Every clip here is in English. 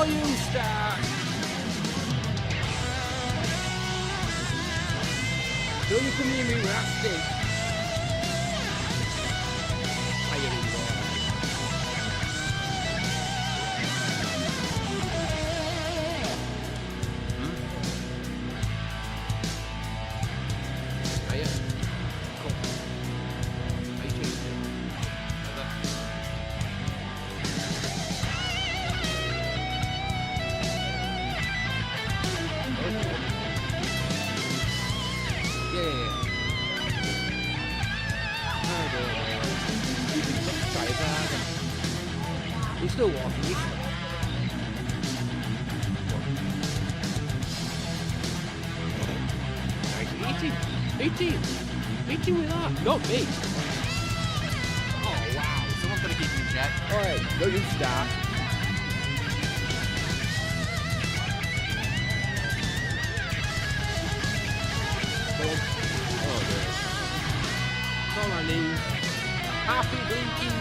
Don't you start. Don't you come near me with that stick. Fire in there. Fire. Come. I changed it. He's still walking. Eat him with that. Not me. Oh wow, someone's gonna keep him in check. Alright, don't you start. Oh dear. That's all I need. Happy blinking.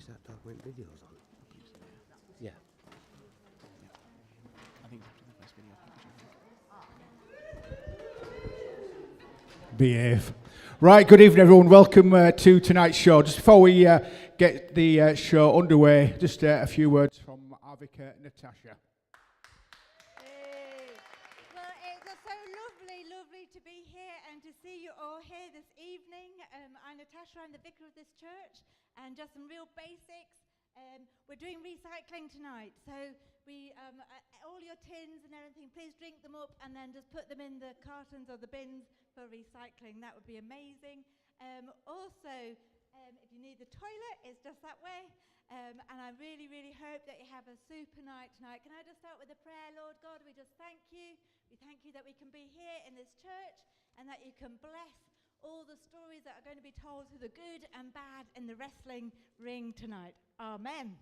Start talking about videos on? Yeah. I think after the first video package. Behave. Right, good evening everyone. Welcome to tonight's show. Just before we get the show underway, just a few words from Avika and Natasha. Hey. Well, it's so lovely to be here and to see you all here this evening. I'm Natasha, I'm the vicar of this church, and just some real basics. We're doing recycling tonight, so we all your tins and everything, please drink them up and then just put them in the cartons or the bins for recycling. That would be amazing. Also, if you need the toilet, it's just that way. And I really hope that you have a super night tonight. Can I just start with a prayer? Lord God, we just thank you. We thank you that we can be here in this church and that you can bless all the stories that are going to be told through the good and bad in the wrestling ring tonight. Amen.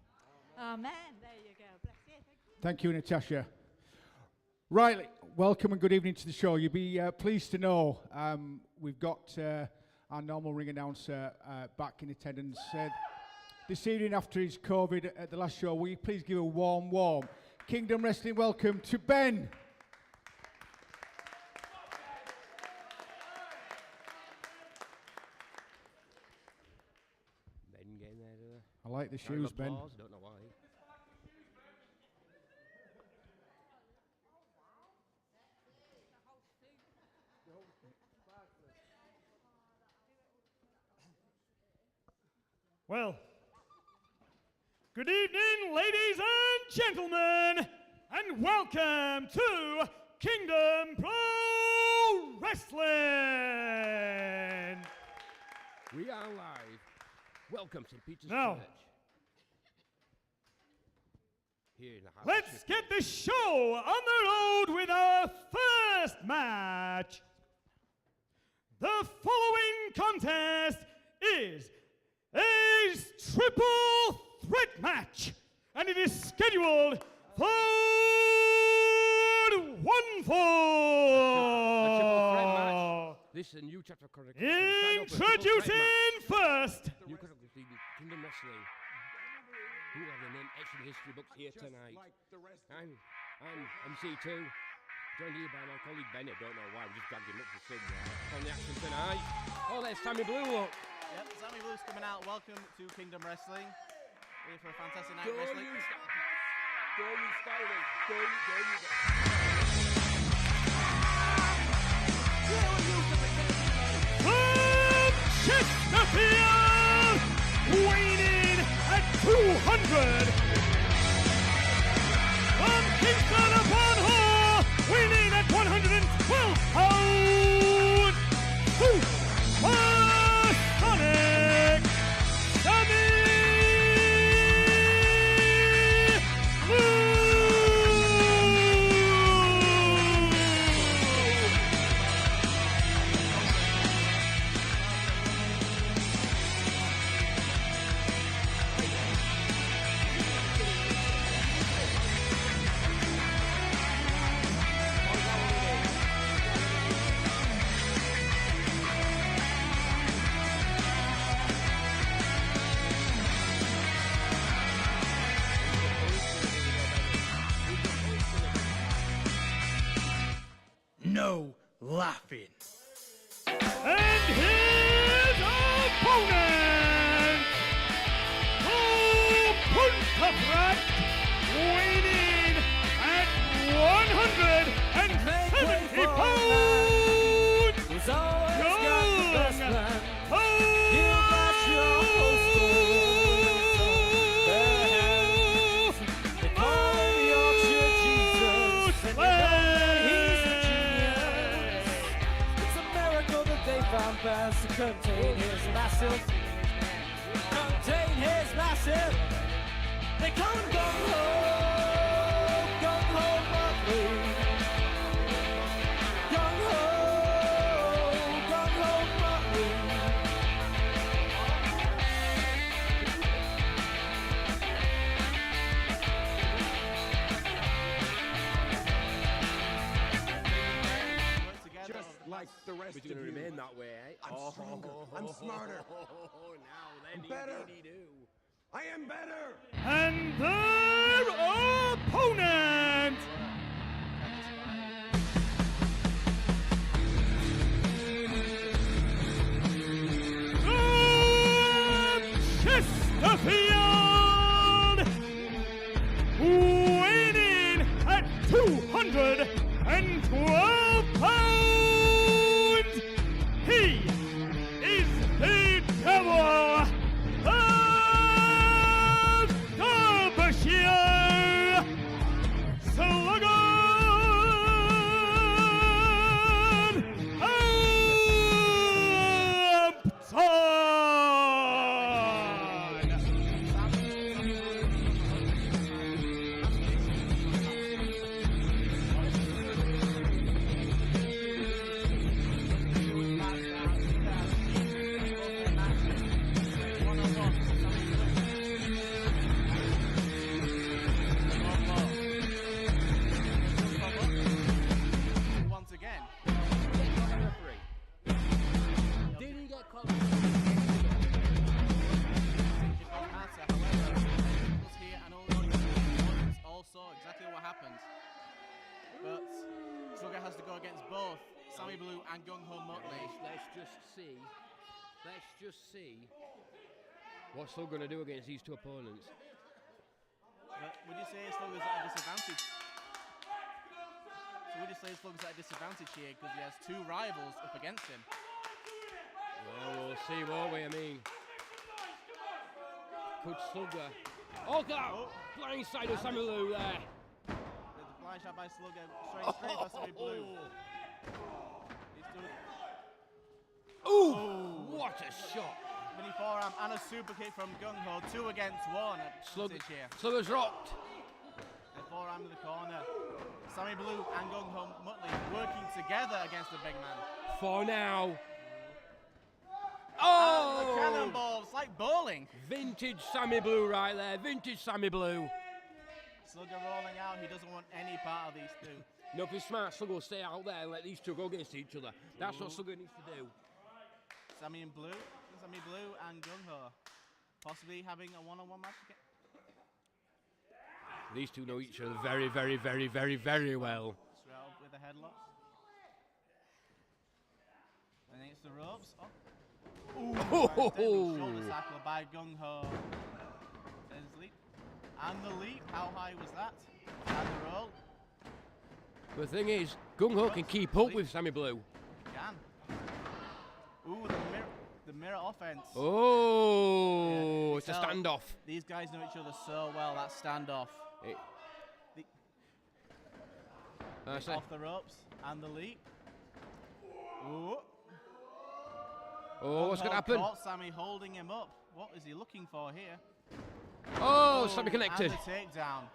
Amen. There you go. Bless you. Thank you, Natasha. Right, welcome and good evening to the show. You'll be pleased to know we've got our normal ring announcer back in attendance. This evening after his COVID at the last show, will you please give a warm Kingdom Wrestling welcome to Ben. I like the shoes, Ben. Don't know why. Well, good evening, ladies and gentlemen, and welcome to Kingdom Pro Wrestling. We are live. Welcome to Peter's Now, Church. Here in the house. let's get the show on the road with our first match. The following contest is a triple threat match, and it is scheduled for one fall. This is a new chapter of Introducing first, New Kingdom Wrestling. Who have the name etched in history books here tonight? I'm MC2, joined here by my colleague Bennett. Don't know why, we just dragged him up from somewhere. On the action tonight. Oh, there's Sammy Blue, look. Yep, Sammy Blue's coming out. Welcome to Kingdom Wrestling. Here for a fantastic night of Don't wrestling. you Styling. Don't you. from Chesterfield, weighing at 200. From Kingston upon Hull, weighing at 112 pounds. Supersonic Sammy Blue. No laughing. And his opponent, Puntabrat, weighing at 170 pounds. Who's always got the best plan. You got your whole story. They call him Yorkshire Jesus, and you know that he's a genius. It's a miracle that they found best to contain his massive. They call him Gung-Ho, Gung-Ho Muttley. Gung-Ho, Gung-Ho Muttley. Work together. Just like the rest But of you're going to you. remain that way, eh? I'm stronger. I'm smarter. Now then, better. do. I am better. And their opponent, from Chesterfield, weighing at 212 pounds, he is the devil of Derbyshire, Slugger Once again. Did he get caught? It don't matter. However, us here and all the audience all saw exactly what happened. But Slugger has to go against both Sammy Blue and Gung-Ho Muttley. Let's just see what Slugger going to do against these two opponents. But would you say Slugger's at a disadvantage? So would you say Slugger's at a disadvantage here because he has two rivals up against him? Well, we'll see, won't we? I mean, could Slugger... Oh, God! Blindside of Sammy Blue there. There's a blind shot by Slugger, straight by Sammy Blue. He's doing Ooh! What a shot! mini forearm and a super kick from Gung-Ho, 2 against 1 at Slugger here. Slugger's rocked. The forearm in the corner. Sammy Blue and Gung-Ho Muttley working together against the big man. For now. And the Oh! cannonballs, like bowling. Vintage Sammy Blue right there. Vintage Sammy Blue. Slugger rolling out. He doesn't want any part of these two. No, if he's smart, Slugger will stay out there and let these two go against each other. That's what Slugger needs to do. Sammy Blue and Gung-Ho possibly having a one-on-one match again. These two know each other very, very, very, very, very well. Straight up with a headlock. And then it's the ropes. Shoulder tackle by Gung-Ho. There's his leap. And the leap. How high was that? And the roll. The thing is, Gung-Ho can keep up with Sammy Blue. Can. Ooh, the mirror offense. Oh, it's a standoff. These guys know each other so well, that standoff. Off the ropes and the leap. Ooh. Oh, what's going to happen? Caught Sammy holding him up. What is he looking for here? Oh, Sammy connected. And the takedown.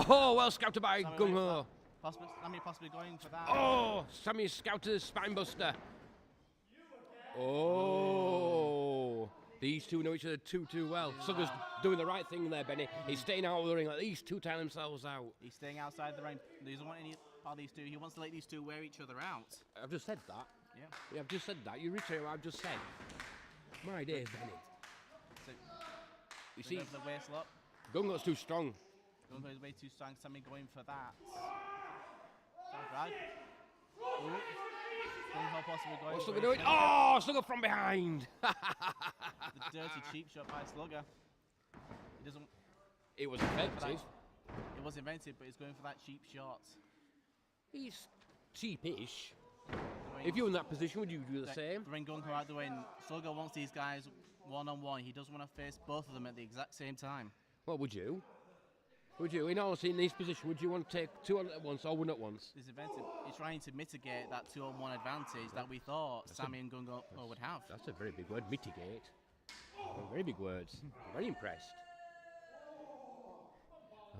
Oh, well scouted by Gung-Ho. Sammy possibly going for that. Oh, Sammy scouted the spine buster. Oh, these two know each other too well. Slugger's doing the right thing there, Benny. He's staying out of the ring. Let these two tire themselves out. He's staying outside the ring. He doesn't want any part of these two. He wants to let these two wear each other out. I've just said that. Yeah, I've just said that. You reiterate what I've just said. My days, Benny. So, you see, the waist lock. Gung-Ho's too strong. Gung-Ho is way too strong. Sammy going for that. Sounds right. Gung-Ho possibly going. What's Slugger doing? Oh, Slugger from behind. The dirty cheap shot by Slugger. He doesn't. It was effective. It was inventive, but he's going for that cheap shot. He's cheapish. If you're in that position, would you do the same? Bring Gung-Ho out the way. Slugger wants these guys one-on-one. He doesn't want to face both of them at the exact same time. Well, would you? Would you? In honesty, in this position, would you want to take two on at once or one at once? He's inventive. He's trying to mitigate that 2-on-1 advantage that we thought Sammy and Gung-Ho would have. That's a very big word, mitigate. Very big words. I'm very impressed.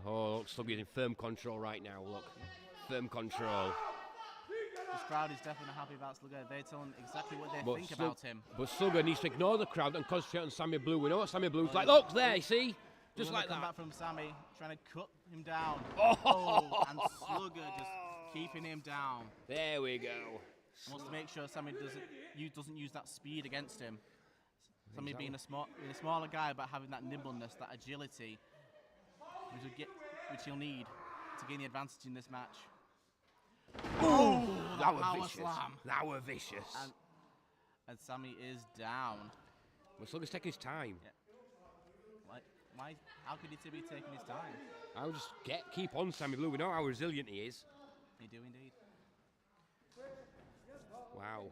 Oh, look, Slugger's in firm control right now, look. Firm control. This crowd is definitely not happy about Slugger. They're telling exactly what they think about him. But Slugger needs to ignore the crowd and concentrate on Sammy Blue. We know what Sammy Blue's like. Look, there, you see? Just like that. Come back from Sammy, trying to cut him down. Oh, and Slugger just keeping him down. There we go. Wants to make sure Sammy doesn't use that speed against him. Sammy being a smaller guy, but having that nimbleness, that agility, which he'll need to gain the advantage in this match. Oh, that power was vicious. slam. That was vicious. And Sammy is down. Well, Slugger's taking his time. Yeah. Why? How could he be taking his time? I would just keep on Sammy Blue. We know how resilient he is. You do indeed. Wow.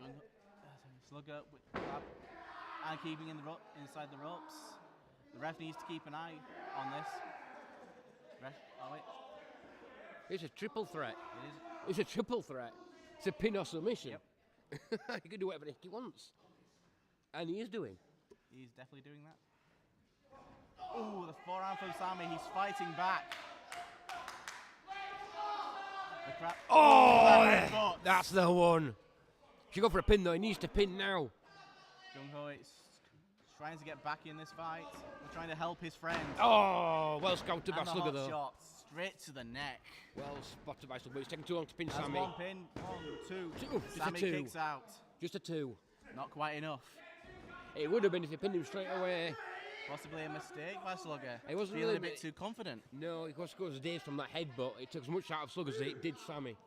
Slugger and keeping inside the ropes. The ref needs to keep an eye on this. Oh wait. It's a triple threat. It is. It's a triple threat. It's a pin or submission. Yep. He can do whatever he wants. And he is doing. He's definitely doing that. Ooh, the forearm from Sammy. He's fighting back. Oh, that's the one. Should go for a pin though. He needs to pin now. Gung-Ho is trying to get back in this fight. We're trying to help his friend. Oh, well scouted by And the Slugger hot though. shot straight to the neck. Well spotted by Slugger. It's taking too long to pin That's Sammy. one pin. 1, 2. Just Sammy a two. kicks out. Just a two. Not quite enough. It would have been if he pinned him straight away. Possibly a mistake by Slugger. He wasn't feeling really a bit too confident. No, it was days from that headbutt. It took as much out of Slugger as it did Sammy.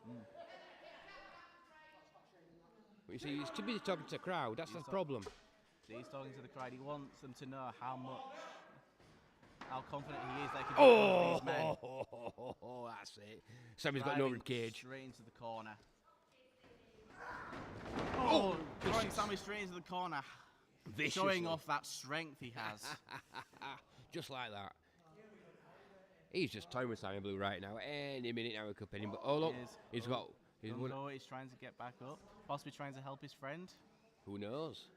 But you see, he's too busy talking to the crowd. That's the problem. He's talking to the crowd. He wants them to know how confident he is they can Oh, these men. That's it. Sammy's got no rib cage. Straight into the corner. Oh, throwing Sammy straight into the corner. Viciously. Showing off that strength he has. Just like that. He's just toying with Sammy Blue right now. Any minute now he could pin him. But oh look, he's got. He's trying to get back up. Possibly trying to help his friend. Who knows?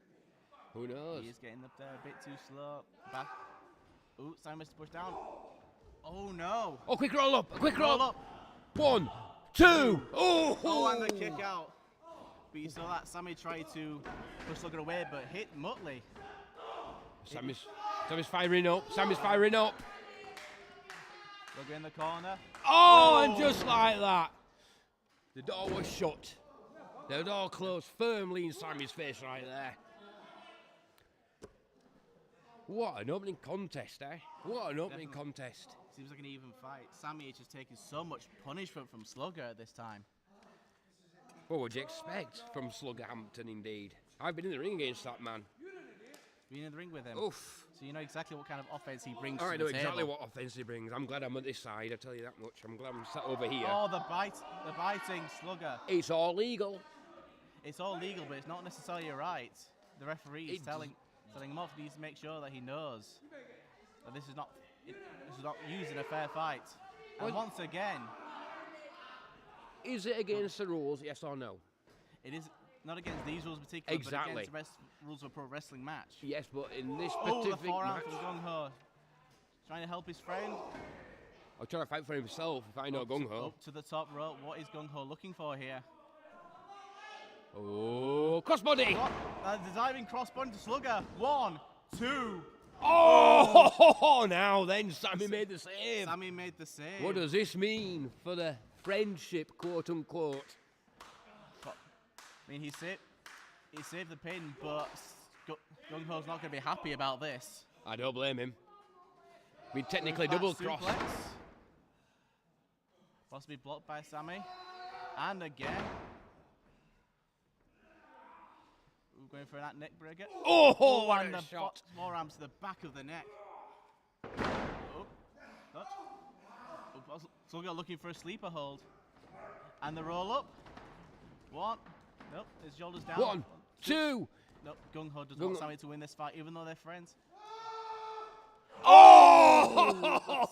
Who knows? He is getting up there a bit too slow. Back. Ooh, Sammy must push down. Oh no! Oh, quick roll up! A quick roll up! 1, 2. Oh! Oh, and the kick out. But you saw that Sammy tried to push Slugger away, but hit Muttley. Sammy's firing up. Sammy's firing up. Slugger in the corner. Oh, and just like that, the door was shut. The door closed firmly in Sammy's face right there. What an opening contest, eh? What an opening contest. Seems like an even fight. Sammy is just taking so much punishment from Slugger at this time. What would you expect from Slugger Hampton, indeed? I've been in the ring against that man. Been in the ring with him. Oof. So you know exactly what kind of offense he brings I to know the exactly table. what offense he brings. I'm glad I'm at this side, I tell you that much. I'm glad I'm sat over here. Oh, the biting Slugger. It's all legal. It's all legal, but it's not necessarily right. The referee is telling him off. He needs to make sure that he knows that this is not used in a fair fight. And Well, once again, is it against the rules, yes or no? it is not against these rules in particular, Exactly. but against the rules of a pro wrestling match. Yes, but in this Oh, the specific forearm match, from Gung-Ho. Trying to help his friend. I'll try to fight for himself if I know Gung-Ho. Up to the top rope. What is Gung-Ho looking for here? Oh, crossbody! What? The diving crossbody to Slugger. 1, 2. Oh, now then, Sammy made the save. Sammy made the save. What does this mean for the friendship, quote unquote? I mean, he saved the pin, but Gung-Ho's not going to be happy about this. I don't blame him. I mean, technically Back double cross. suplex. Possibly blocked by Sammy. And again. We're going for that neck breaker. Oh, what and a the shot. forearm to the back of the neck. Oh, touch. Oh, Slugger looking for a sleeper hold. And the roll up. 1. Nope, his shoulders down. 1, 2. Nope, Gung-Ho doesn't want Sammy to win this fight, even though they're friends. Oh,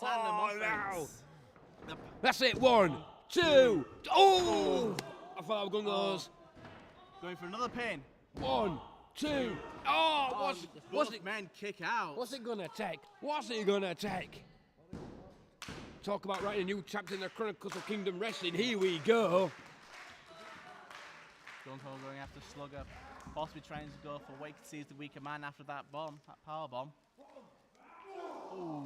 Tandem now. offense. That's it. 1, 2. Oh, I thought I was Gung-Ho's. Going for another pin. 1, 2. Oh, what's Both it? men kick out. What's it gonna take? What's it gonna take? Talk about writing a new chapter in the Chronicles of Kingdom Wrestling. Here we go. Gung-Ho going after Slugger, possibly trying to go for what you can see as the weaker man after that bomb, that power bomb. Ooh,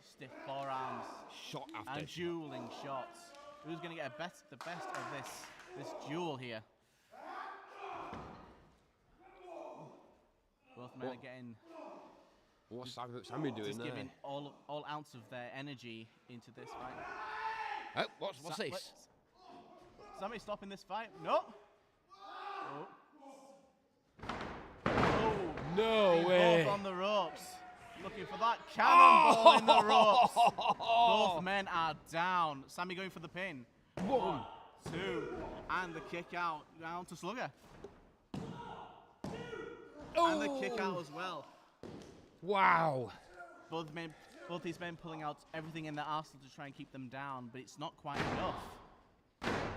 stiff forearms Shot after and shot. dueling shots. Who's going to get the best of this duel here? Both men are getting. What's Sammy doing Just there? giving all ounce of their energy into this fight. Oh, what's this? Sammy stopping this fight? No. Oh, No way. both on the ropes. Looking for that cannonball in the ropes. Both men are down. Sammy going for the pin. 1, 2, and the kick out down to Slugger. And the kick out as well. Wow. Both these men pulling out everything in their arsenal to try and keep them down, but it's not quite enough.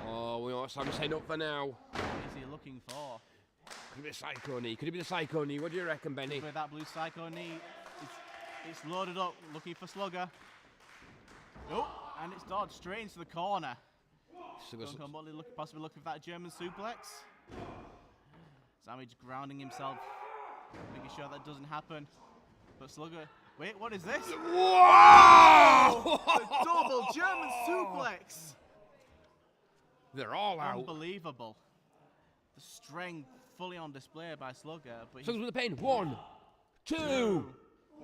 Oh, we know what Sammy's heading up for now. What is he looking for? Could it be the Psycho knee? Could it be the Psycho knee? What do you reckon, Benny? With that blue Psycho knee, it's loaded up, looking for Slugger. Oh, and it's dodged straight into the corner. Gung-Ho Muttley possibly looking for that German suplex. Sammy just grounding himself, making sure that doesn't happen. But Slugger, wait, what is this? Wow! A double German suplex! They're all out. Unbelievable. The strength fully on display by Slugger. But Slugger's with the pain. 1, 2.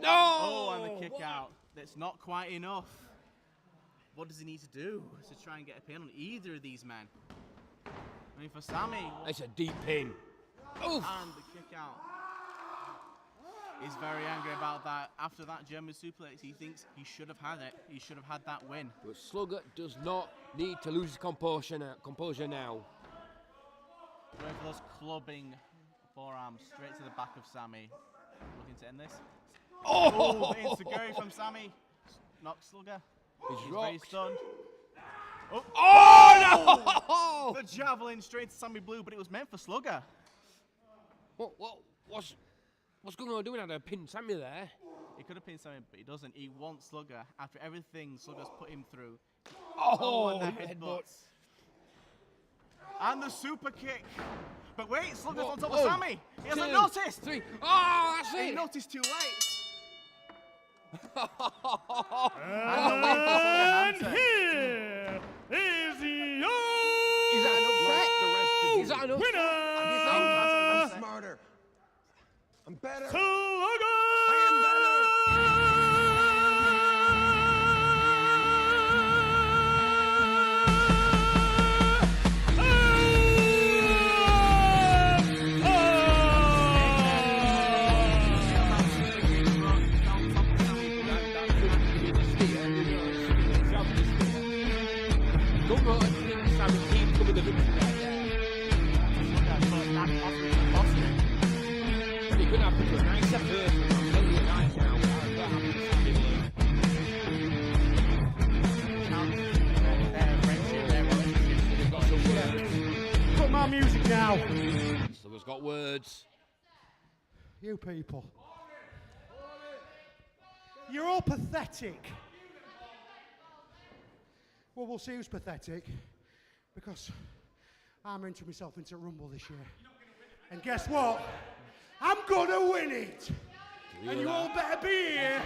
No! Oh, and the kick out. That's not quite enough. What does he need to do to try and get a pin on either of these men? I mean, for Sammy, It's a deep pin. Oof. and the kick out. He's very angry about that. After that German suplex, he thinks he should have had it. He should have had that win. But Slugger does not need to lose his composure now. Going for those clubbing forearms straight to the back of Sammy. Looking to end this. Oh, the insecurity from Sammy. Knocks Slugger. He's He's very rocked. stunned. Oh, Oh, no! the javelin straight to Sammy Blue, but it was meant for Slugger. What's going on doing? Had to pin Sammy there. He could have pinned Sammy, but he doesn't. He wants Slugger. After everything Slugger's put him through. Oh, and the headbutt. headbutts. And the super kick. But wait, Slugger's on top One, of Sammy. He hasn't two, noticed. 3. Oh, that's He it. noticed too late. And here is your Is that an upset? The rest of you. Is that an upset? winner, I'm smarter. I'm better. Slugger! I am better. Gung-Ho and Sammy keep coming the victory right there. You couldn't have put a nicer person. I'm telling you right now. I'm so happy to see him. Put my music now. Slugger's got words. You people. You're all pathetic. Well, we'll see who's pathetic, because I'm entering myself into Rumble this year. And guess what? I'm gonna win it. And you all better be here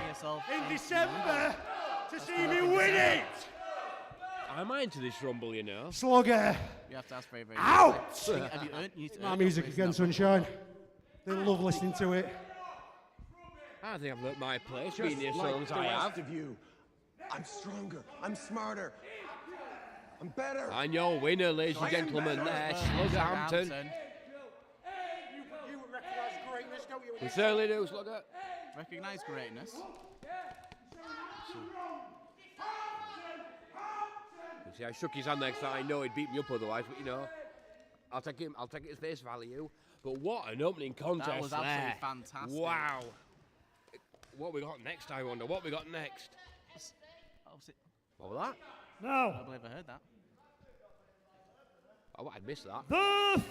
in December to see me win it. I'm into this rumble, you know. Slugger, You have to ask very, very out! Have you earned, you need to My earn music your again, place in that Sunshine. They love listening to it. I think I've learnt my place Just being here so long like as the I rest have. of you. I'm stronger. I'm smarter. I'm better. And your winner, ladies and gentlemen, there, Slugger Hampton. You recognise greatness, don't you? We certainly do, Slugger. Recognise greatness. You see, I shook his hand there because I know he'd beat me up otherwise, but you know, I'll take it at face value. But what an opening contest That was absolutely there. fantastic. Wow. What we got next, I wonder? What we got next? What was that? I Now, don't believe I heard that. Oh, I'd missed that. the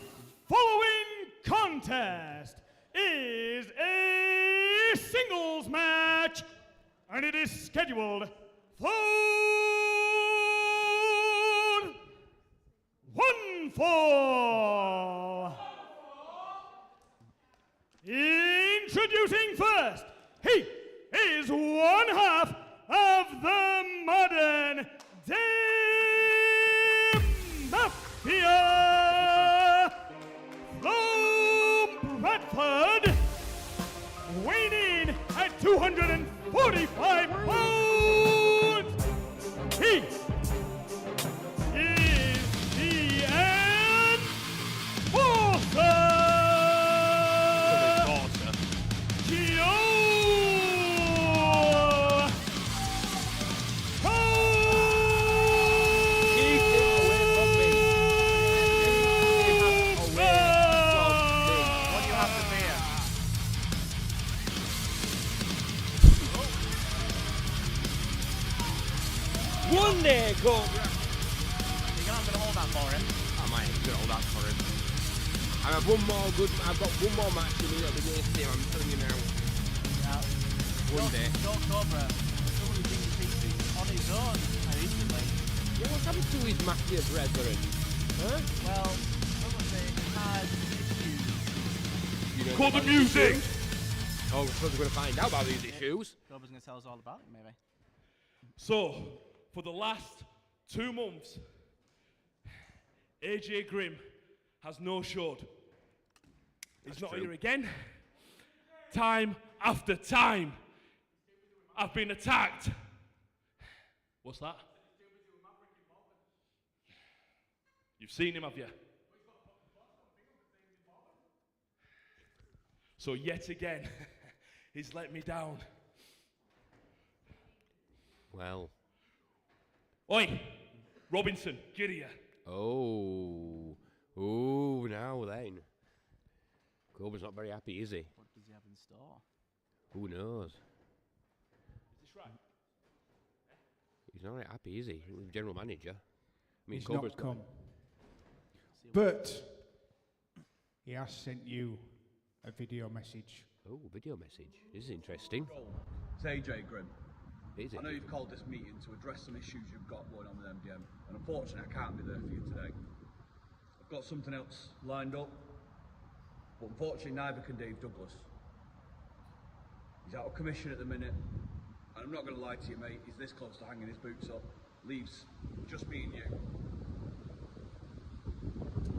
following contest is a singles match, and it is scheduled for 1 fall. Introducing first, he is one half of the modern day Mafia from Bradford, weighing at 245 pounds. He is the enforcer. One day, Cobra. You're not going to hold that for him. I might have to hold that for him. I've got one more match in me that'll be near him, I'm telling you now. One day. Don't Cobra. Someone who thinks he's on his own recently. Yeah, what's happened to his Mafia brethren? Huh? Well, someone saying he had issues. You know Call the about these music. issues? Oh, we're supposed to find out about these issues. Cobra's going to tell us all about it, maybe. So, for the last 2 months, AJ Grimm has no-showed. He's not here again. Time after time, I've been attacked. What's that? You've seen him, have you? So yet again, he's let me down. Well. Oi, Robinson, get here. Oh. Ooh, now then. Cobra's not very happy, is he? What does he have in store? Who knows? Is this right? He's not very happy, is he? With the general manager. I mean, He's Cobra's not come. But he has sent you a video message. Oh, video message. This is interesting. It's AJ Grimm. Is it? I know you've called this meeting to address some issues you've got going on with MDM, and unfortunately I can't be there for you today. I've got something else lined up, But unfortunately, neither can Dave Douglas. He's out of commission at the minute. And I'm not going to lie to you, mate, he's this close to hanging his boots up. Leaves just me and you.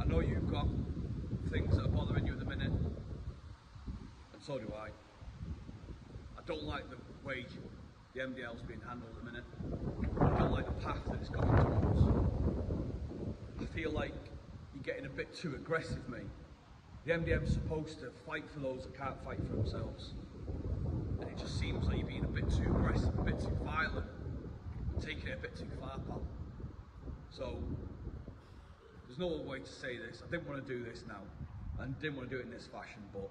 I know you've got things that are bothering you at the minute, and so do I. I don't like the way the MDL's being handled at the minute. I don't like the path that it's going towards. I feel like you're getting a bit too aggressive, mate. The MDM's supposed to fight for those that can't fight for themselves. And it just seems like you're being a bit too aggressive, a bit too violent, taking it a bit too far, pal. So, there's no other way to say this. I didn't want to do this now, and didn't want to do it in this fashion, but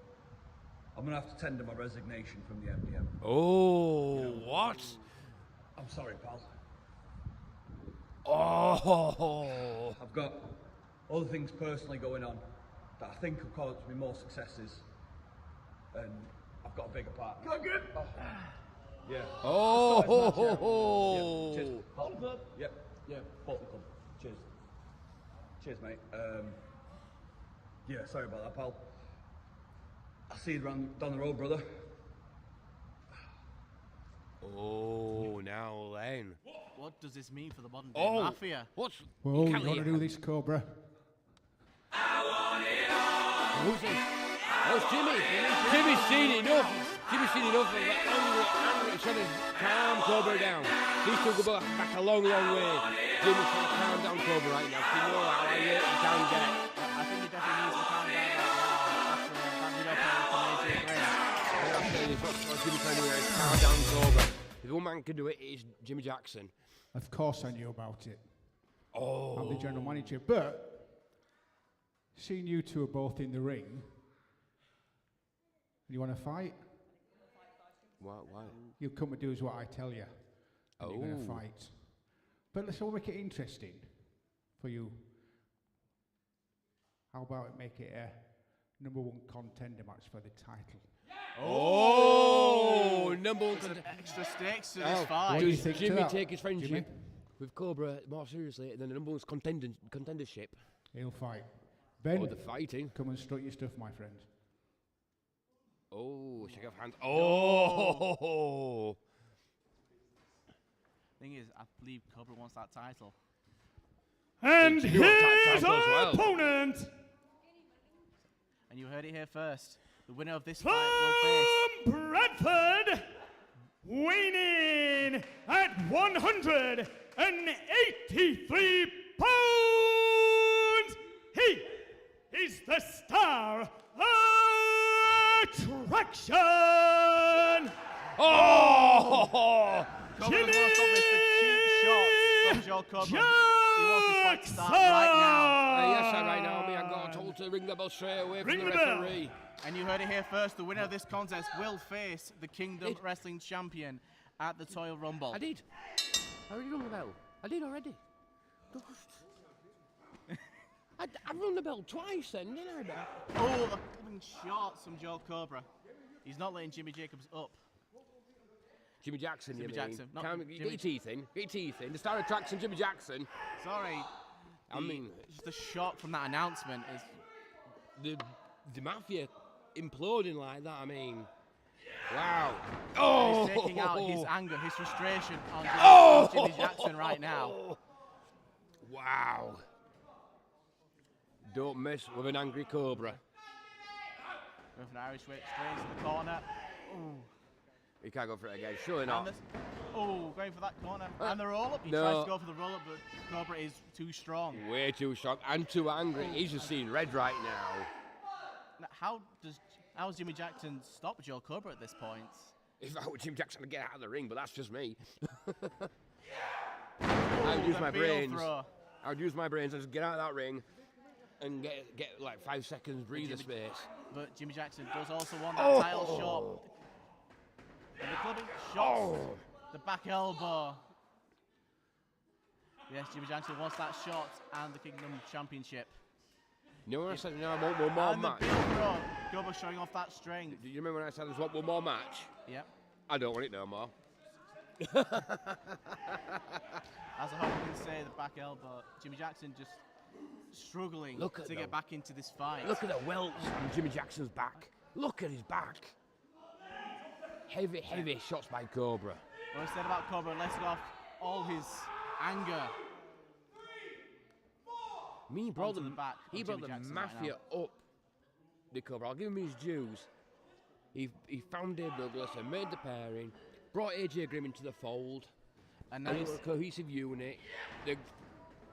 I'm going to have to tender my resignation from the MDM. Oh, you know, what? I'm sorry, pal. Oh! I've got other things personally going on that I think will cause me more successes, and I've got a bigger part. Go good! Oh. Yeah. Oh! Yeah. Cheers. Bolton Club? Yep. Yeah, Bolton Club. Cheers. Cheers, mate. Yeah, sorry about that, pal. I'll see you down the road, brother. Oh, now then. What does this mean for the modern day Mafia? What's... Well, you got to do this, Cobra. Who's this? Oh, it's Jimmy. Jimmy's seen enough. Jimmy's seen enough of that angry trying to calm Cobra down. He's took go back a long, long way. Jimmy's trying to calm down Cobra right now. You know how I rate he can get. I think he definitely needs to calm down right now after that video play from AJ Gray. I'm saying is what Jimmy's trying to do is calm down Cobra. If one man can do it, it's Jimmy Jackson. Of course I knew about it. Oh. I'm the general manager. But, seeing you two are both in the ring, you want to fight? Why? You'll come and do as what I tell you. And you're going to Oh. fight. But let's all make it interesting for you. How about it make it a #1 contender match for the title? Oh, number one Some contender. extra stakes to this fight. What do you Does think to Jimmy that, take his friendship Jimmy? with Cobra more seriously than the number one's contendership? He'll fight. Ben, Or the fighting? come and strut your stuff, my friend. Oh, shake off hands. Oh! Thing is, I believe Cobra wants that title. And Jimmy wants that his title as well. opponent And you heard it here first. The winner of this fight will face from Bradford, weighing in at 183 pounds, he is the star attraction. Oh! Cobra wants obviously cheap shots from Joe Cobra. He wants this fight to start right now. Yes, sir, right now, me, I got told to ring the bell straight away from Ring the the bell. referee. And you heard it here first. The winner of this contest will face the Kingdom Wrestling Champion at the Toyal Rumble. I did. I already rung the bell. I did already. I rung the bell twice then, didn't I? Oh, the coming shots from Joe Cobra. He's not letting Jimmy Jacobs up. Jimmy Jackson, Jimmy you Jackson, mean? not Get Jimmy- your teeth in. Get your teeth in. The star attraction, Jimmy Jackson. Sorry. I mean, just the shock from that announcement is. The Mafia imploding like that, I mean, wow. Oh! He's taking out his anger, his frustration on Jimmy Jackson right now. Wow. Don't mess with an angry Cobra. With an Irish whip straight into the corner. Ooh. He can't go for it again, surely not. Going for that corner. And the roll up. He No. tries to go for the roll up, but Cobra is too strong. Way too shocked and too angry. He's just seeing red right now. Now, how does Jimmy Jackson stop Joe Cobra at this point? If I were Jim Jackson, I'd get out of the ring, but that's just me. I would use my brains. I would use my brains and just get out of that ring and get like 5 seconds breather space. But Jimmy Jackson does also want that title shot. And the clubbing shots. The back elbow. Yes, Jimmy Jackson wants that shot and the Kingdom Championship. You know when I said no, I want one more And match? the big throw. Cobra showing off that strength. Do you remember when I said I just want one more match? Yep. I don't want it no more. As a whole, we can say the back elbow. Jimmy Jackson just struggling Look at to get back into this fight. Look at the welts on Jimmy Jackson's back. Look at his back. Heavy shots by Cobra. What I said about Cobra, letting off all his anger. He brought onto the back of he brought Jimmy the Jackson right Mafia up. The Cobra. I'll give him his dues. He found Dave Douglas and made the pairing. Brought AJ Grimm into the fold. And now And he's a cohesive unit.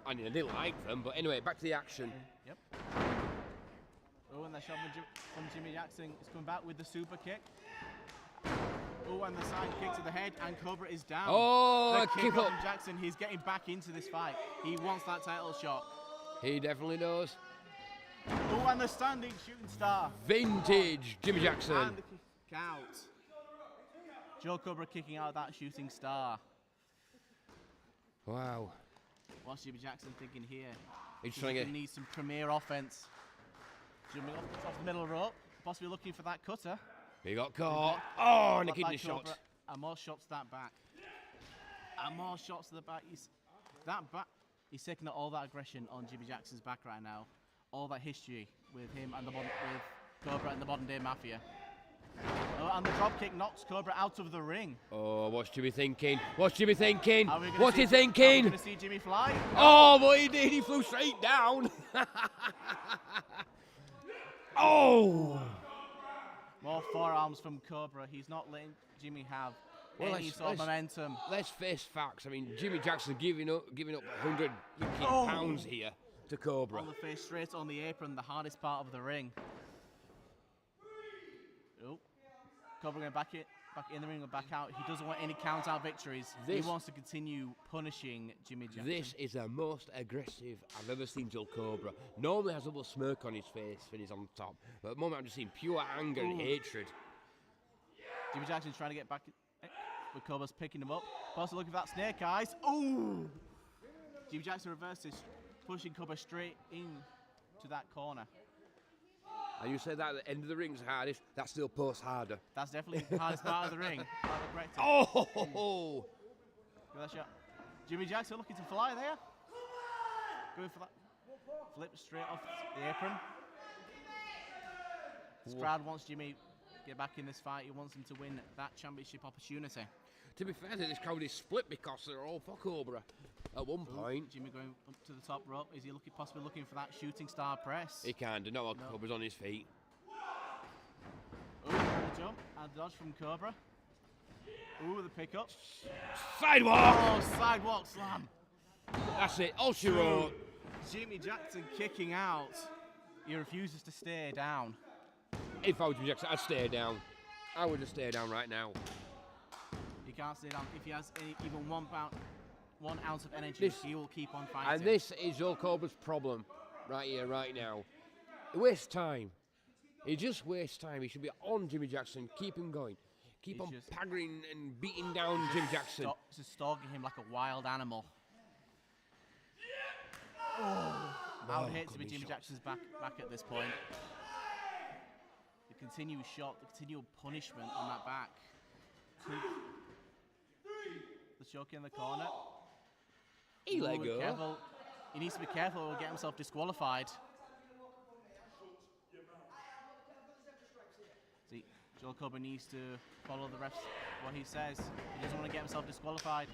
I didn't like them, but anyway, back to the action. Yep. Oh, and the shot from Jimmy Jackson is coming back with the super kick. Oh, and the side kick to the head, and Cobra is down. Oh, the kick kick up up. from Jackson. He's getting back into this fight. He wants that title shot. He definitely does. Oh, and the standing shooting star. Vintage Jimmy Jackson. And the kick out. Joe Cobra kicking out that shooting star. Wow. What's Jimmy Jackson thinking here? He's trying to He needs some premier offense. Jumping off the middle rope, possibly looking for that cutter. He got caught. Oh, and a Got kidney that Cobra, shot. And more shots to that back. And more shots to the back. He's taking out all that aggression on Jimmy Jackson's back right now. All that history with him and with Cobra and the modern day Mafia. Oh, and the drop kick knocks Cobra out of the ring. Oh, what's Jimmy thinking? What's Jimmy thinking? Are we gonna What's see- he thinking? Are we going to see Jimmy fly? Oh, but he did. He flew straight down. Oh. More forearms from Cobra. He's not letting Jimmy have any sort of momentum. Let's face facts. I mean, Jimmy Jackson giving up 100 pounds here to Cobra. On the face, straight on the apron, the hardest part of the ring. Oh, Cobra going back in the ring and back out. He doesn't want any count-out victories. He wants to continue punishing Jimmy Jackson. This is the most aggressive I've ever seen Joe Cobra. Normally has a little smirk on his face when he's on top, but at the moment I'm just seeing pure anger and hatred. Jimmy Jackson's trying to get back, but Cobra's picking him up. Possibly looking for that snake eyes. Oh! Jimmy Jackson reverses, pushing Cobra straight into that corner. And you said that at the end of the ring's hardest. That still posts harder. That's definitely the hardest part of the ring. Oh! Look at that shot. Jimmy Jackson looking to fly there. Going for that flip straight off the apron. This crowd wants Jimmy to get back in this fight. He wants him to win that championship opportunity. To be fair, this crowd is split because they're all for Cobra. At one point, Jimmy going up to the top rope. Is he possibly looking for that shooting star press? he can't do no. Cobra's on his feet. Oh, the jump and dodge from Cobra. Ooh, the pickup. Sidewalk! Oh, sidewalk slam. That's it. All she wrote. Jimmy Jackson kicking out. He refuses to stay down. If I was Jimmy Jackson, I'd stay down. I would just stay down right now. He can't stay down. If he has even 1 ounce of energy, he will keep on fighting. And this is Joe Cobra's problem right here, right now. He wastes time. He just wastes time. He should be on Jimmy Jackson. Keep him going. Keep on paggering and beating down Jimmy Jackson. Just stalking him like a wild animal. Oh, I would hate to be Jimmy Jackson's back at this point. The continued shot, the continual punishment on that back. The choke in the corner. He let go. Careful. He needs to be careful or will get himself disqualified. See, Joe Cobra needs to follow the refs, what he says. He doesn't want to get himself disqualified.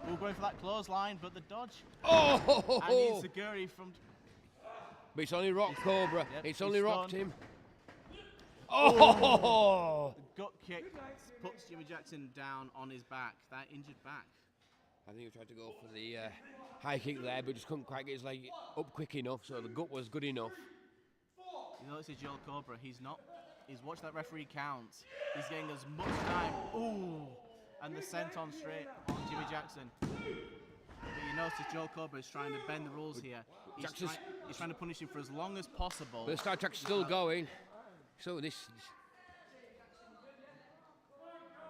We're going for that clothesline, but the dodge. Oh! And he's Saguri from. But it's only rocked Cobra. Yep, It's only he's rocked stunned. him. Oh! The gut kick puts Jimmy Jackson down on his back, that injured back. I think he tried to go for the high kick there, but just couldn't quite get his leg up quick enough, so the gut was good enough. You know, this is Joel Cobra. He's watched that referee count. He's getting as much time. Ooh! And the senton straight on Jimmy Jackson. But you notice Joel Cobra is trying to bend the rules here. He's trying to punish him for as long as possible. But the Star Trek's still going. So this.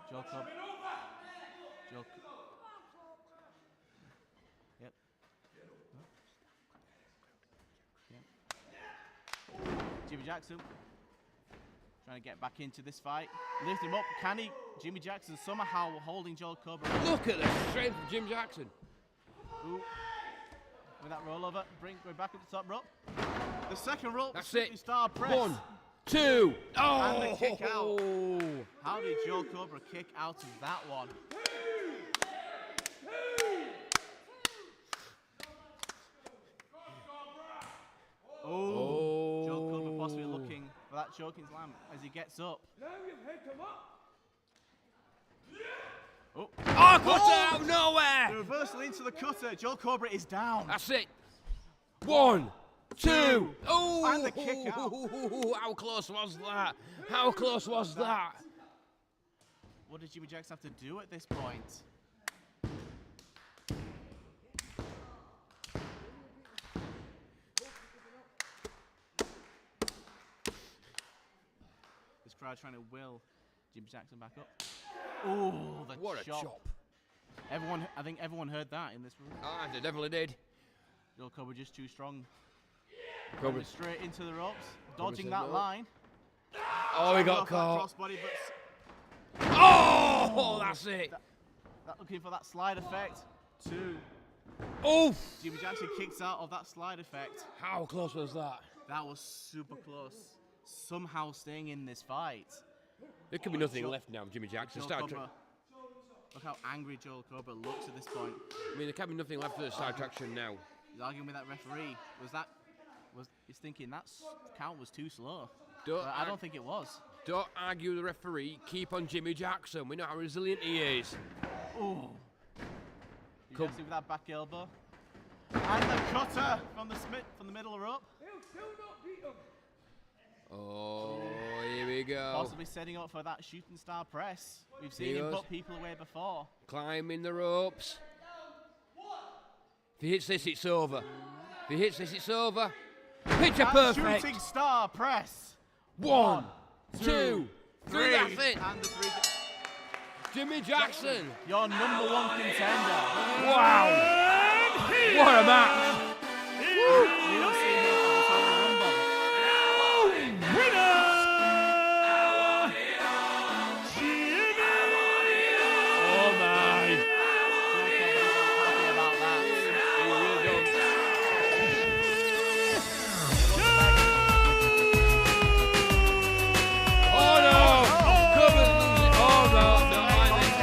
Joel Cobra. Yep. Jimmy Jackson trying to get back into this fight. Lift him up. Can he? Jimmy Jackson somehow holding Joel Cobra. Look at the strength of Jim Jackson. Ooh. with that rollover. Going back at the top rope. The second rope. That's Shooting it. Star press. 1, 2. Oh! And the kick out. How did Joe Cobra kick out of that one? Oh, Joe Cobra possibly looking for that choking slam as he gets up. Oh, Cutter out of nowhere! the reversal into the cutter. Joe Cobra is down. That's it. 1, 2. Oh! And the kick out. How close was that? How close was that? What did Jimmy Jacks have to do at this point? This crowd trying to will Jimmy Jackson back up. Oh, the What a chop. chop. I think everyone heard that in this room. Ah, they definitely did. Joe Cobra just too strong. Cobra. Going straight into the ropes, Cobra dodging says that no. line. Oh, he got Off that caught. crossbody, but Oh, that's it. looking for that slide effect. 2. Oof. Jimmy Jackson kicks out of that slide effect. How close was that? That was super close. Somehow staying in this fight. There could be nothing left now, Jimmy Jackson. Joe Cobra. Look how angry Joe Cobra looks at this point. I mean, there can't be nothing left for the side traction now. He's arguing with that referee. He's thinking that count was too slow. Don't But I don't think it was. Don't argue with the referee. Keep on Jimmy Jackson. We know how resilient he is. Oh. You can see with that back elbow. And the cutter from the middle rope. Oh, here we go. Possibly setting up for that shooting star press. We've seen him put people away before. Climbing the ropes. If he hits this, it's over. If he hits this, it's over. Picture And perfect. shooting star press. 1, 2, 3. That's it. And the 3. Jimmy Jackson. Your number 1 contender. Wow. What a match. We don't see him at the Total Rumble. Winner! Oh my. Happy about that. He really don't. Oh no! Cobra loses. Oh no! No, I think.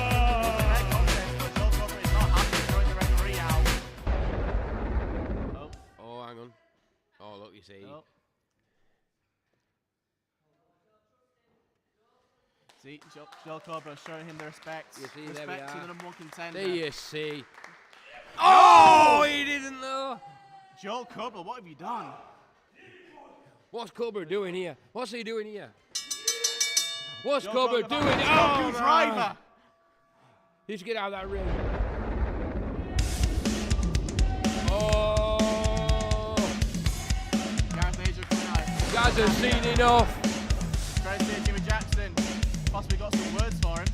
Oh, hang on. Oh, look, you see. Oh. See, Joe Cobra showing him the respect. You see, there we respect to are. the number 1 contender. There you see. Oh, he didn't know. Joe Cobra, what have you done? What's Cobra doing here? What's he doing here? What's Joe Cobra Cobra doing? Goku Oh, driver. He should get out of that ring. Oh, Gareth Angel coming out. guys have seen enough. Trying to see Jimmy Jackson. Possibly got some words for him.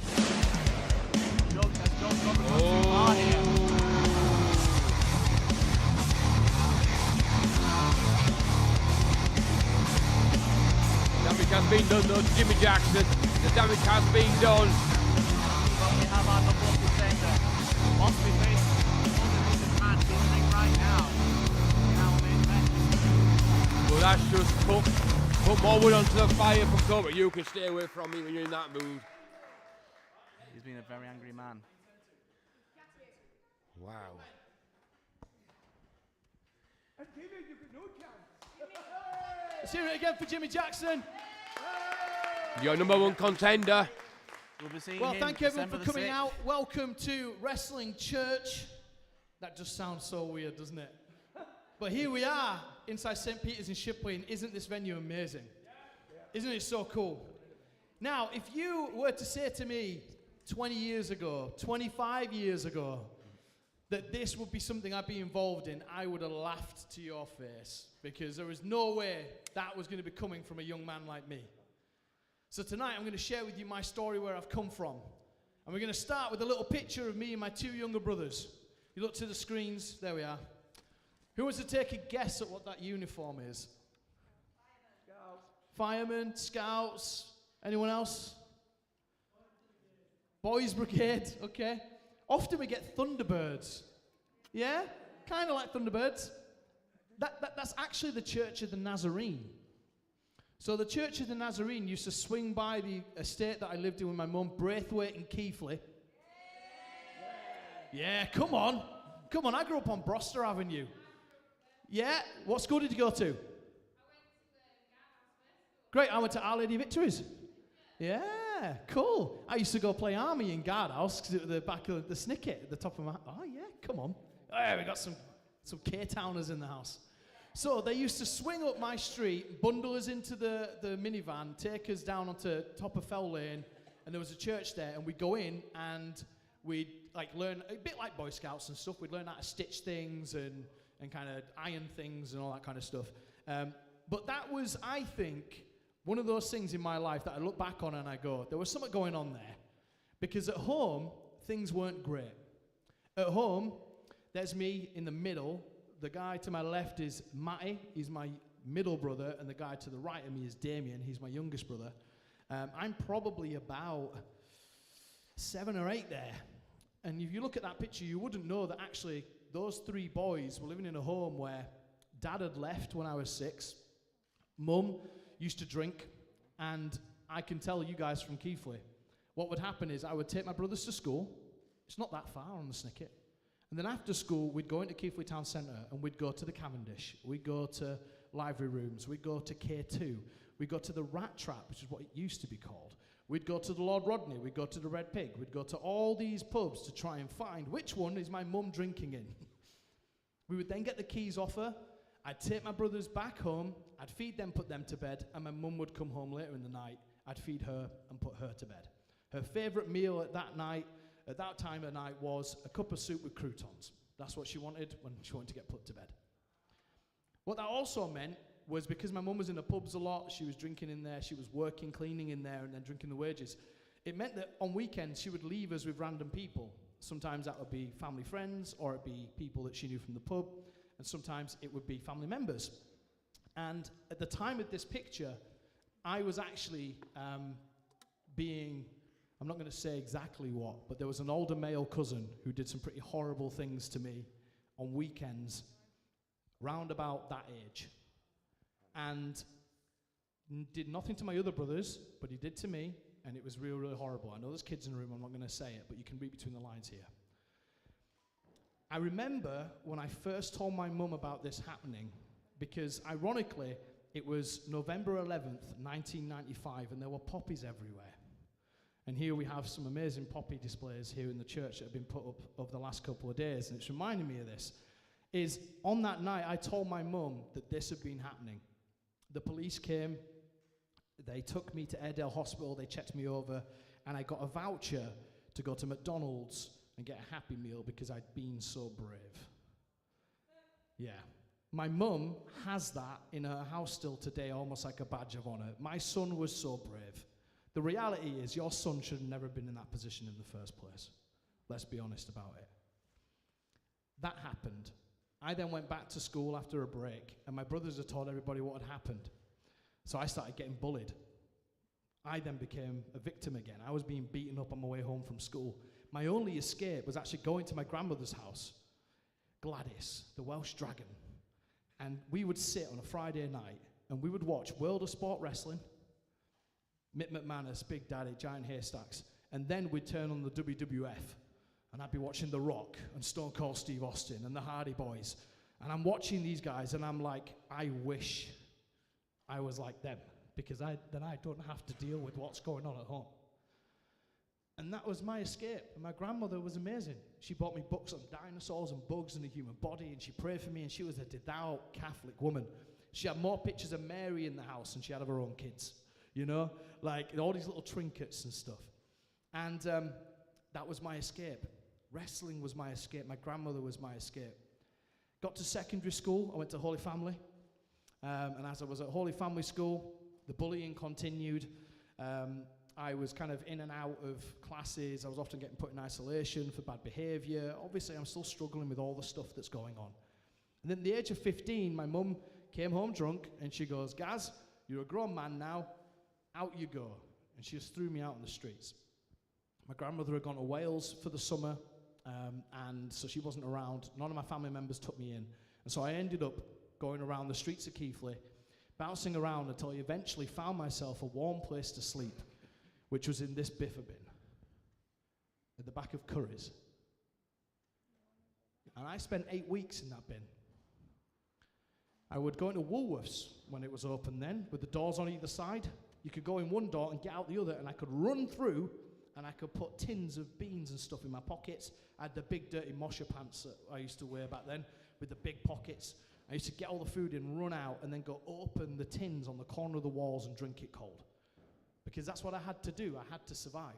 Joe Cobra gone too far here. Damage has been done though to Jimmy Jackson. The damage has been done. But we have our number 1 contender. Possibly facing one of the biggest match in the ring right now. In our main event. Well, that's just put more wood onto the fire for Cobra. You can stay away from me when you're in that mood. He's been a very angry man. Wow. Let's hear it again for Jimmy Jackson. Your number 1 contender. We'll be seeing Well, him thank you everyone December for the coming 6th. out. Welcome to Wrestling Church. That just sounds so weird, doesn't it? But here we are inside St. Peter's in Shipley, and isn't this venue amazing? Isn't it so cool? Now, if you were to say to me 20 years ago, 25 years ago, that this would be something I'd be involved in, I would have laughed to your face, because there was no way that was going to be coming from a young man like me. So tonight I'm going to share with you my story, where I've come from. And we're going to start with a little picture of me and my 2 younger brothers. You look to the screens, there we are. Who wants to take a guess at what that uniform is? Firemen, Scouts, anyone else? Boys Brigade, okay. Often we get Thunderbirds. Yeah? Kind of like Thunderbirds. that's actually the Church of the Nazarene. So the Church of the Nazarene used to swing by the estate that I lived in with my mum, Braithwaite and Keighley. Yeah, come on. Come on, I grew up on Broster Avenue. Yeah, what school did you go to? Great, I went to Our Lady of Victories. Yeah, cool. I used to go play army in guardhouse because it was the back of the snicket at the top of my... Oh, yeah, come on. Oh, yeah, we got some K-Towners in the house. So they used to swing up my street, bundle us into the minivan, take us down onto top of Fell Lane, and there was a church there, and we'd go in and we'd like learn, a bit like Boy Scouts and stuff, we'd learn how to stitch things and kind of iron things and all that kind of stuff. But that was, I think, one of those things in my life that I look back on and I go, there was something going on there. Because at home, things weren't great. At home, there's me in the middle. The guy to my left is Matty, he's my middle brother, and the guy to the right of me is Damien, he's my youngest brother. I'm probably about 7 or 8 there. And if you look at that picture, you wouldn't know that actually those 3 boys were living in a home where Dad had left when I was 6, Mum used to drink, and I can tell you guys from Keighley, what would happen is I would take my brothers to school. It's not that far on the snicket. And then after school, we'd go into Keighley Town Centre and we'd go to the Cavendish. We'd go to library rooms. We'd go to K2. We'd go to the Rat Trap, which is what it used to be called. We'd go to the Lord Rodney. We'd go to the Red Pig. We'd go to all these pubs to try and find which one is my mum drinking in. We would then get the keys off her. I'd take my brothers back home. I'd feed them, put them to bed, and my mum would come home later in the night. I'd feed her and put her to bed. Her favourite meal at that time of night was a cup of soup with croutons. That's what she wanted when she wanted to get put to bed. What that also meant was because my mum was in the pubs a lot, she was drinking in there, she was working, cleaning in there, and then drinking the wages. It meant that on weekends she would leave us with random people. Sometimes that would be family friends, or it'd be people that she knew from the pub, and sometimes it would be family members. And at the time of this picture, I was actually I'm not going to say exactly what, but there was an older male cousin who did some pretty horrible things to me on weekends, round about that age. And did nothing to my other brothers, but he did to me, and it was really, really horrible. I know there's kids in the room, I'm not going to say it, but you can read between the lines here. I remember when I first told my mum about this happening, because ironically, it was November 11th, 1995, and there were poppies everywhere. And here we have some amazing poppy displays here in the church that have been put up over the last couple of days, and it's reminding me of this, is on that night I told my mum that this had been happening. The police came, they took me to Airedale Hospital, they checked me over, and I got a voucher to go to McDonald's and get a Happy Meal because I'd been so brave. Yeah. My mum has that in her house still today, almost like a badge of honor. My son was so brave. The reality is your son should have never been in that position in the first place. Let's be honest about it. That happened. I then went back to school after a break, and my brothers had told everybody what had happened. So I started getting bullied. I then became a victim again. I was being beaten up on my way home from school. My only escape was actually going to my grandmother's house, Gladys, the Welsh dragon. And we would sit on a Friday night, and we would watch World of Sport Wrestling, Mick McManus, Big Daddy, Giant Haystacks, and then we'd turn on the WWF, and I'd be watching The Rock and Stone Cold Steve Austin and the Hardy Boys, and I'm watching these guys, and I'm like, I wish I was like them, because then I don't have to deal with what's going on at home. And that was my escape. And my grandmother was amazing. She bought me books on dinosaurs and bugs and the human body, and she prayed for me, and she was a devout Catholic woman. She had more pictures of Mary in the house than she had of her own kids. You know, like all these little trinkets and stuff. And that was my escape. Wrestling was my escape. My grandmother was my escape. Got to secondary school. I went to Holy Family. And as I was at Holy Family School, the bullying continued. I was kind of in and out of classes. I was often getting put in isolation for bad behavior. Obviously, I'm still struggling with all the stuff that's going on. And then at the age of 15, my mum came home drunk, and she goes, Gaz, you're a grown man now. Out you go. And she just threw me out on the streets. My grandmother had gone to Wales for the summer, and so she wasn't around. None of my family members took me in. And so I ended up going around the streets of Keighley, bouncing around until I eventually found myself a warm place to sleep, which was in this biffa bin at the back of Curry's. And I spent 8 weeks in that bin. I would go into Woolworths when it was open then, with the doors on either side. You could go in one door and get out the other, and I could run through, and I could put tins of beans and stuff in my pockets. I had the big dirty mosher pants that I used to wear back then, with the big pockets. I used to get all the food in, run out, and then go open the tins on the corner of the walls and drink it cold. Because that's what I had to do. I had to survive.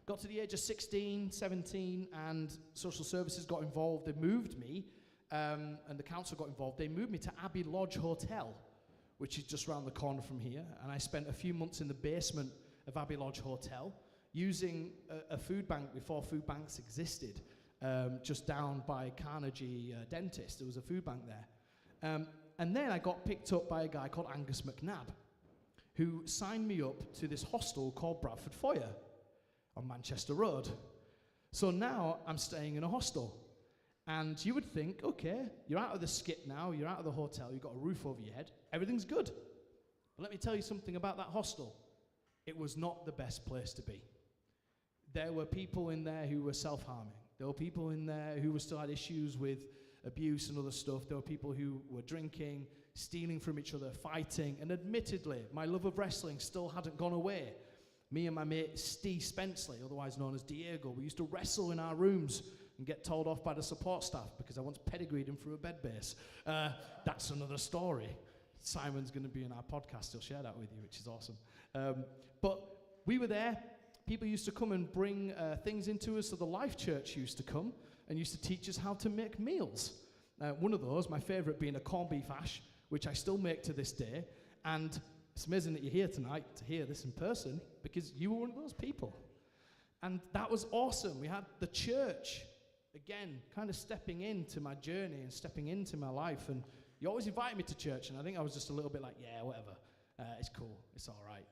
Got to the age of 16, 17, and social services got involved. They moved me, and the council got involved. They moved me to Abbey Lodge Hotel, which is just around the corner from here. And I spent a few months in the basement of Abbey Lodge Hotel, using a food bank before food banks existed, just down by Carnegie Dentist. There was a food bank there. And then I got picked up by a guy called Angus McNabb, who signed me up to this hostel called Bradford Foyer on Manchester Road. So now I'm staying in a hostel. And you would think, okay, you're out of the skip now, you're out of the hotel, you've got a roof over your head, everything's good. But let me tell you something about that hostel. It was not the best place to be. There were people in there who were self-harming. There were people in there who still had issues with abuse and other stuff. There were people who were drinking, stealing from each other, fighting. And admittedly, my love of wrestling still hadn't gone away. Me and my mate Steve Spenceley, otherwise known as Diego, we used to wrestle in our rooms and get told off by the support staff because I once pedigreed him through a bed base. That's another story. Simon's going to be in our podcast. He'll share that with you, which is awesome. But we were there. People used to come and bring things into us. So the Life Church used to come and used to teach us how to make meals. One of those, my favorite, being a corned beef hash, which I still make to this day. And it's amazing that you're here tonight to hear this in person, because you were one of those people. And that was awesome. We had the church, again, kind of stepping into my journey and stepping into my life. And you always invited me to church, and I think I was just a little bit like, yeah, whatever. It's cool. It's all right.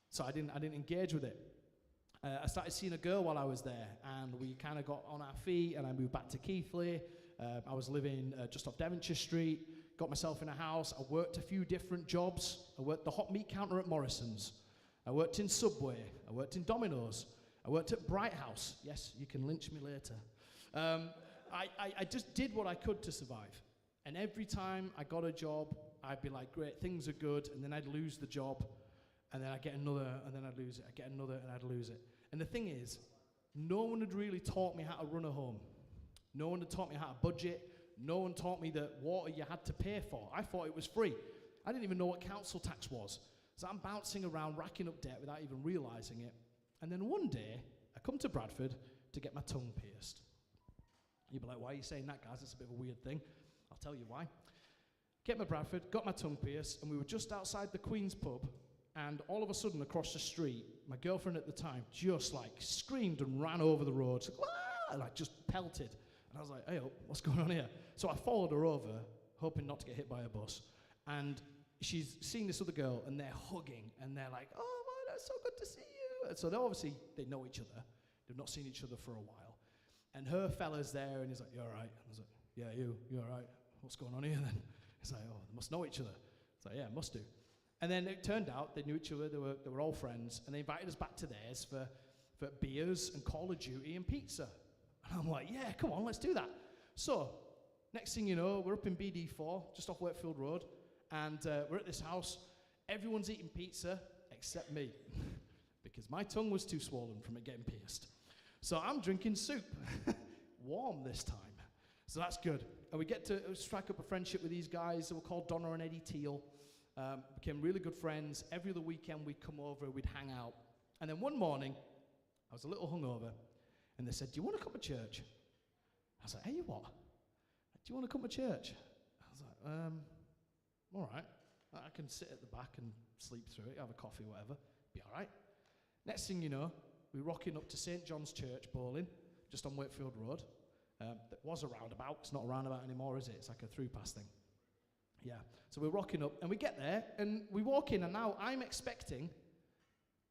So I didn't engage with it. I started seeing a girl while I was there, and we kind of got on our feet, and I moved back to Keighley. I was living just off Devonshire Street, got myself in a house. I worked a few different jobs. I worked the hot meat counter at Morrison's. I worked in Subway. I worked in Domino's. I worked at Bright House. Yes, you can lynch me later. I just did what I could to survive. And every time I got a job, I'd be like, great, things are good, and then I'd lose the job, and then I'd get another, and then I'd lose it. I'd get another, and I'd lose it. And the thing is, no one had really taught me how to run a home. No one had taught me how to budget. No one taught me that water you had to pay for. I thought it was free. I didn't even know what council tax was. So I'm bouncing around, racking up debt without even realizing it. And then one day, I come to Bradford to get my tongue pierced. You'd be like, why are you saying that, guys? It's a bit of a weird thing. I'll tell you why. Get my Bradford, got my tongue pierced, and we were just outside the Queen's pub, and all of a sudden, across the street, my girlfriend at the time just like screamed and ran over the road, and like just pelted. And I was like, hey, what's going on here? So I followed her over, hoping not to get hit by a bus. And she's seeing this other girl, and they're hugging, and they're like, oh, man, that's so good to see you. And so they know each other. They've not seen each other for a while. And her fella's there, and he's like, you all right? And I was like, yeah, you all right? What's going on here then? He's like, oh, they must know each other. It's like, yeah, must do. And then it turned out they knew each other, they were all friends, and they invited us back to theirs for beers and Call of Duty and pizza. And I'm like, yeah, come on, let's do that. So, next thing you know, we're up in BD4, just off Wakefield Road, and we're at this house. Everyone's eating pizza except me, because my tongue was too swollen from it getting pierced. So I'm drinking soup, warm this time. So that's good. And we get to strike up a friendship with these guys. They were called Donna and Eddie Teal. Became really good friends. Every other weekend we'd come over, we'd hang out. And then one morning, I was a little hungover, and they said, do you want to come to church? I was like, hey, what? Do you want to come to church? I was like, all right. I can sit at the back and sleep through it, have a coffee, whatever. Be all right. Next thing you know, we're rocking up to St. John's Church, Bowling, just on Wakefield Road. That was a roundabout. It's not a roundabout anymore, is it? It's like a through-pass thing. Yeah. So we're rocking up, and we get there, and we walk in, and now I'm expecting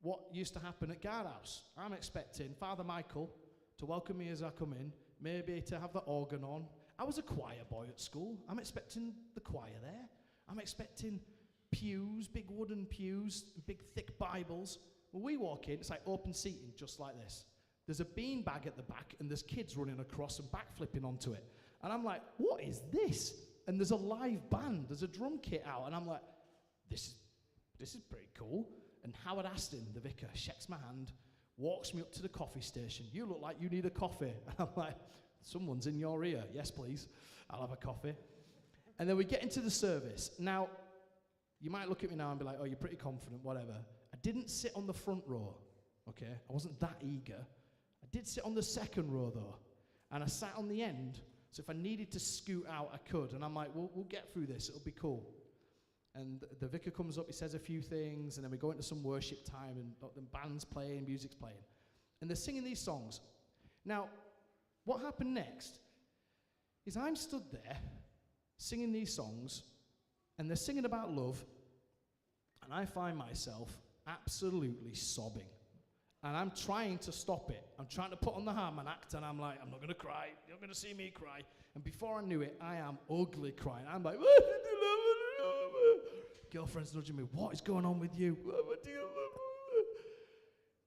what used to happen at Guard House. I'm expecting Father Michael to welcome me as I come in, maybe to have the organ on, I was a choir boy at school. I'm expecting the choir there. I'm expecting pews, big wooden pews, big thick Bibles. When we walk in, it's like open seating, just like this. There's a bean bag at the back, and there's kids running across and backflipping onto it. And I'm like, what is this? And there's a live band. There's a drum kit out. And I'm like, this is pretty cool. And Howard Aston, the vicar, shakes my hand, walks me up to the coffee station. You look like you need a coffee. And I'm like, someone's in your ear. Yes, please. I'll have a coffee. And then we get into the service. Now, you might look at me now and be like, oh, you're pretty confident, whatever. I didn't sit on the front row, okay? I wasn't that eager. I did sit on the second row, though. And I sat on the end, so if I needed to scoot out, I could. And I'm like, we'll get through this. It'll be cool. And the vicar comes up, he says a few things, and then we go into some worship time, and the band's playing, music's playing. And they're singing these songs. Now, what happened next is I'm stood there singing these songs, and they're singing about love, and I find myself absolutely sobbing. And I'm trying to stop it. I'm trying to put on the harmon act, and I'm like, I'm not going to cry. You're not going to see me cry. And before I knew it, I am ugly crying. I'm like, girlfriend's nudging me. What is going on with you?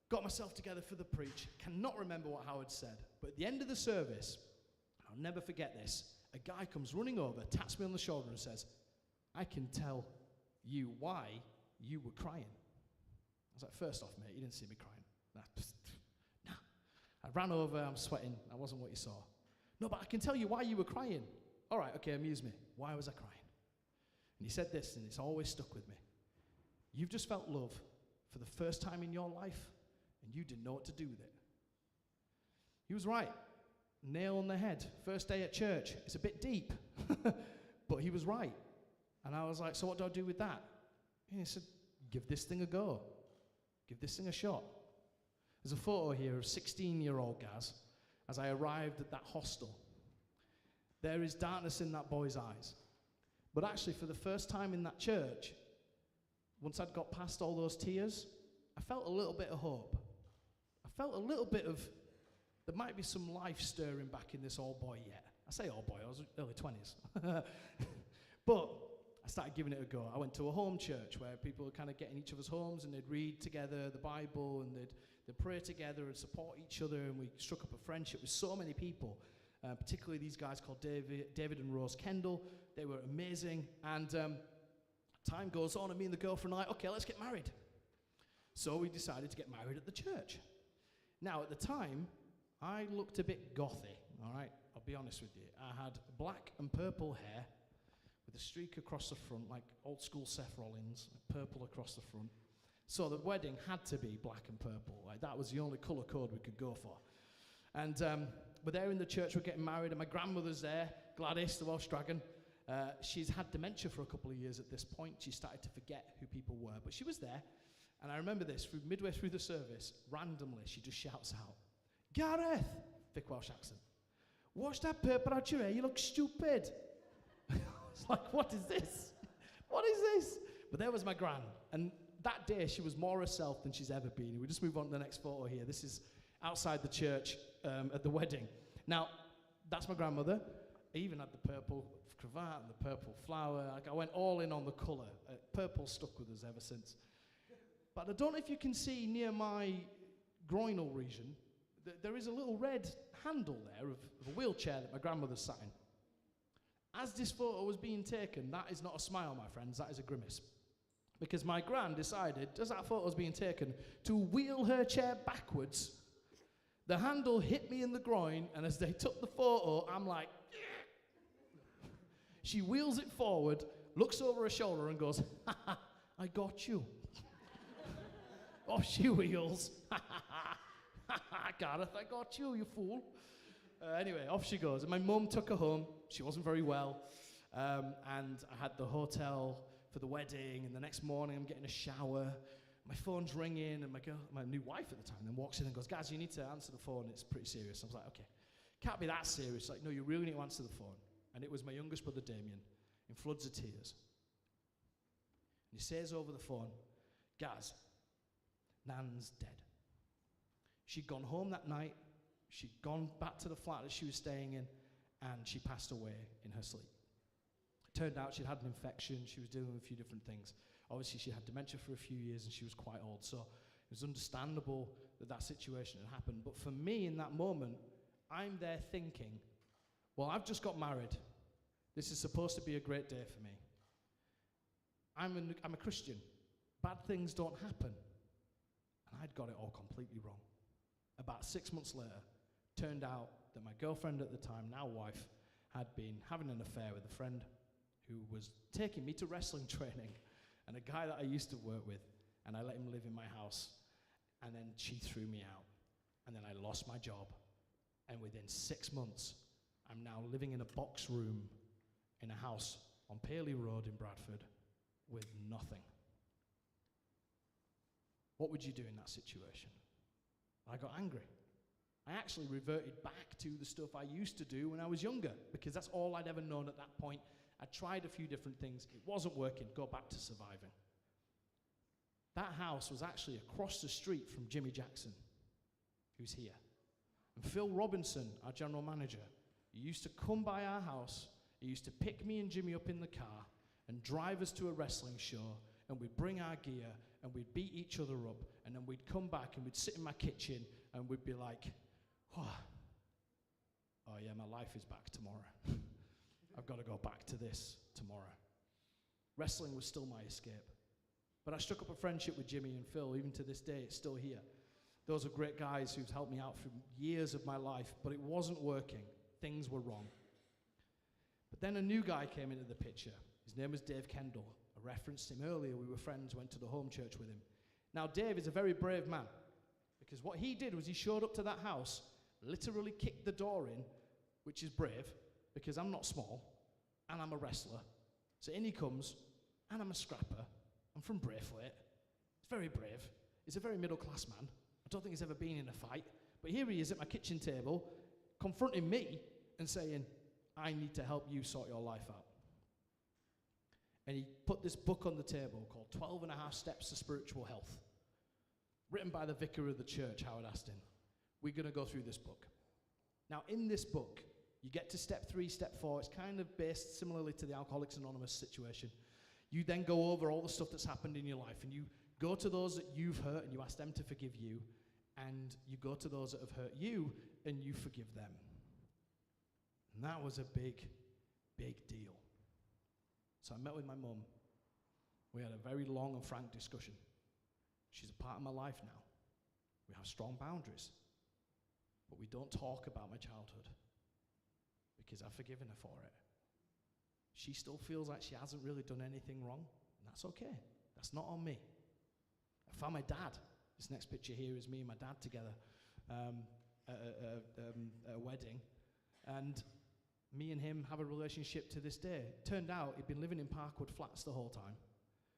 Got myself together for the preach. Cannot remember what Howard said. But at the end of the service, I'll never forget this, a guy comes running over, taps me on the shoulder and says, I can tell you why you were crying. I was like, first off, mate, you didn't see me crying. Nah. I ran over, I'm sweating. I wasn't what you saw. No, but I can tell you why you were crying. All right, okay, amuse me. Why was I crying? And he said this, and it's always stuck with me. You've just felt love for the first time in your life, and you didn't know what to do with it. He was right. Nail on the head. First day at church. It's a bit deep, but he was right. And I was like, so what do I do with that? And he said, give this thing a go. Give this thing a shot. There's a photo here of 16-year-old Gaz as I arrived at that hostel. There is darkness in that boy's eyes. But actually, for the first time in that church, once I'd got past all those tears, I felt a little bit of hope. I felt a little bit of, there might be some life stirring back in this old boy yet. I say old boy, I was early 20s. But I started giving it a go. I went to a home church where people would kind of get in each other's homes and they'd read together the Bible and they'd pray together and support each other, and we struck up a friendship with so many people, particularly these guys called David and Rose Kendall. They were amazing, and time goes on and me and the girlfriend are like, okay, let's get married. So we decided to get married at the church. Now, at the time, I looked a bit gothy, all right? I'll be honest with you. I had black and purple hair with a streak across the front, like old school Seth Rollins, purple across the front. So the wedding had to be black and purple. Like, that was the only colour code we could go for. And we're there in the church, we're getting married, and my grandmother's there, Gladys, the Welsh dragon. She's had dementia for a couple of years at this point. She started to forget who people were, but she was there. And I remember this, midway through the service, randomly, she just shouts out, Gareth, thick Welsh accent, wash that purple out your hair, you look stupid. It's like, what is this? What is this? But there was my gran, and that day she was more herself than she's ever been. We just move on to the next photo here. This is outside the church at the wedding. Now, that's my grandmother. I even had the purple cravat and the purple flower. Like, I went all in on the colour. Purple stuck with us ever since. But I don't know if you can see near my groinal region, there is a little red handle there of a wheelchair that my grandmother sat in. As this photo was being taken, that is not a smile, my friends, that is a grimace. Because my gran decided, as that photo was being taken, to wheel her chair backwards. The handle hit me in the groin, and as they took the photo, I'm like, yeah. She wheels it forward, looks over her shoulder and goes, ha ha, I got you. Off she wheels. Ha ha, Gareth, I got you, you fool. Anyway, off she goes. And my mum took her home. She wasn't very well. And I had the hotel for the wedding, and the next morning I'm getting a shower. My phone's ringing, and my new wife at the time then walks in and goes, guys, you need to answer the phone. It's pretty serious. I was like, okay. Can't be that serious. Like, no, you really need to answer the phone. And it was my youngest brother, Damien, in floods of tears. And he says over the phone, Gaz, Nan's dead. She'd gone home that night. She'd gone back to the flat that she was staying in, and she passed away in her sleep. It turned out she'd had an infection, she was dealing with a few different things. Obviously, she had dementia for a few years and she was quite old, so it was understandable that that situation had happened. But for me, in that moment, I'm there thinking, well, I've just got married. This is supposed to be a great day for me. I'm a Christian. Bad things don't happen. And I'd got it all completely wrong. About 6 months later, turned out that my girlfriend at the time, now wife, had been having an affair with a friend who was taking me to wrestling training, and a guy that I used to work with, and I let him live in my house, and then she threw me out, and then I lost my job, and within 6 months, I'm now living in a box room in a house on Paley Road in Bradford with nothing. What would you do in that situation? I got angry. I actually reverted back to the stuff I used to do when I was younger, because that's all I'd ever known at that point. I tried a few different things. It wasn't working. Go back to surviving. That house was actually across the street from Jimmy Jackson, who's here. And Phil Robinson, our general manager, he used to come by our house. He used to pick me and Jimmy up in the car and drive us to a wrestling show, and we'd bring our gear, and we'd beat each other up, and then we'd come back and we'd sit in my kitchen, and we'd be like, oh yeah, my life is back tomorrow. I've got to go back to this tomorrow. Wrestling was still my escape. But I struck up a friendship with Jimmy and Phil. Even to this day, it's still here. Those are great guys who've helped me out for years of my life, but it wasn't working. Things were wrong. But then a new guy came into the picture. His name was Dave Kendall. I referenced him earlier. We were friends, went to the home church with him. Now, Dave is a very brave man, because what he did was he showed up to that house, literally kicked the door in, which is brave, because I'm not small, and I'm a wrestler. So in he comes, and I'm a scrapper. I'm from Braithwaite. He's very brave. He's a very middle-class man. I don't think he's ever been in a fight. But here he is at my kitchen table, confronting me and saying, I need to help you sort your life out. And he put this book on the table called 12 and a Half Steps to Spiritual Health, written by the vicar of the church, Howard Aston. We're going to go through this book. Now, in this book, you get to step 3, step 4. It's kind of based similarly to the Alcoholics Anonymous situation. You then go over all the stuff that's happened in your life, and you go to those that you've hurt, and you ask them to forgive you, and you go to those that have hurt you, and you forgive them. And that was a big, big deal. So I met with my mum. We had a very long and frank discussion. She's a part of my life now. We have strong boundaries, but we don't talk about my childhood because I've forgiven her for it. She still feels like she hasn't really done anything wrong, and that's okay. That's not on me. I found my dad. This next picture here is me and my dad together at a wedding, and me and him have a relationship to this day. It turned out he'd been living in Parkwood Flats the whole time,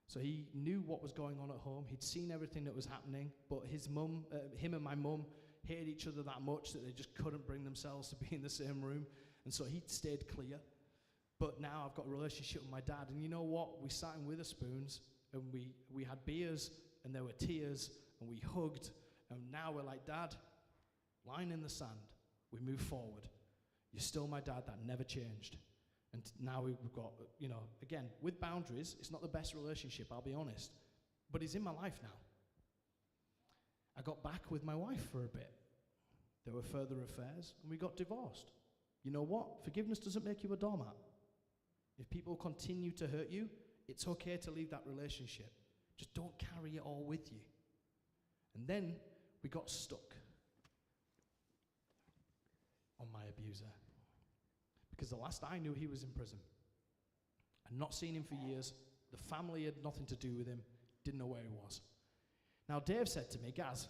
so he knew what was going on at home. He'd seen everything that was happening, but his mum, him and my mum hated each other that much that they just couldn't bring themselves to be in the same room, and so he stayed clear. But now I've got a relationship with my dad, and you know what? We sat in Witherspoons, and we had beers, and there were tears, and we hugged, and now we're like, Dad, line in the sand. We move forward. You're still my dad. That never changed. And now we've got, you know, again, with boundaries, it's not the best relationship, I'll be honest, but he's in my life now. I got back with my wife for a bit. There were further affairs, and we got divorced. You know what? Forgiveness doesn't make you a doormat. If people continue to hurt you, it's okay to leave that relationship. Just don't carry it all with you. And then we got stuck on my abuser. Because the last I knew, he was in prison. I'd not seen him for years. The family had nothing to do with him. Didn't know where he was. Now, Dave said to me, Gaz,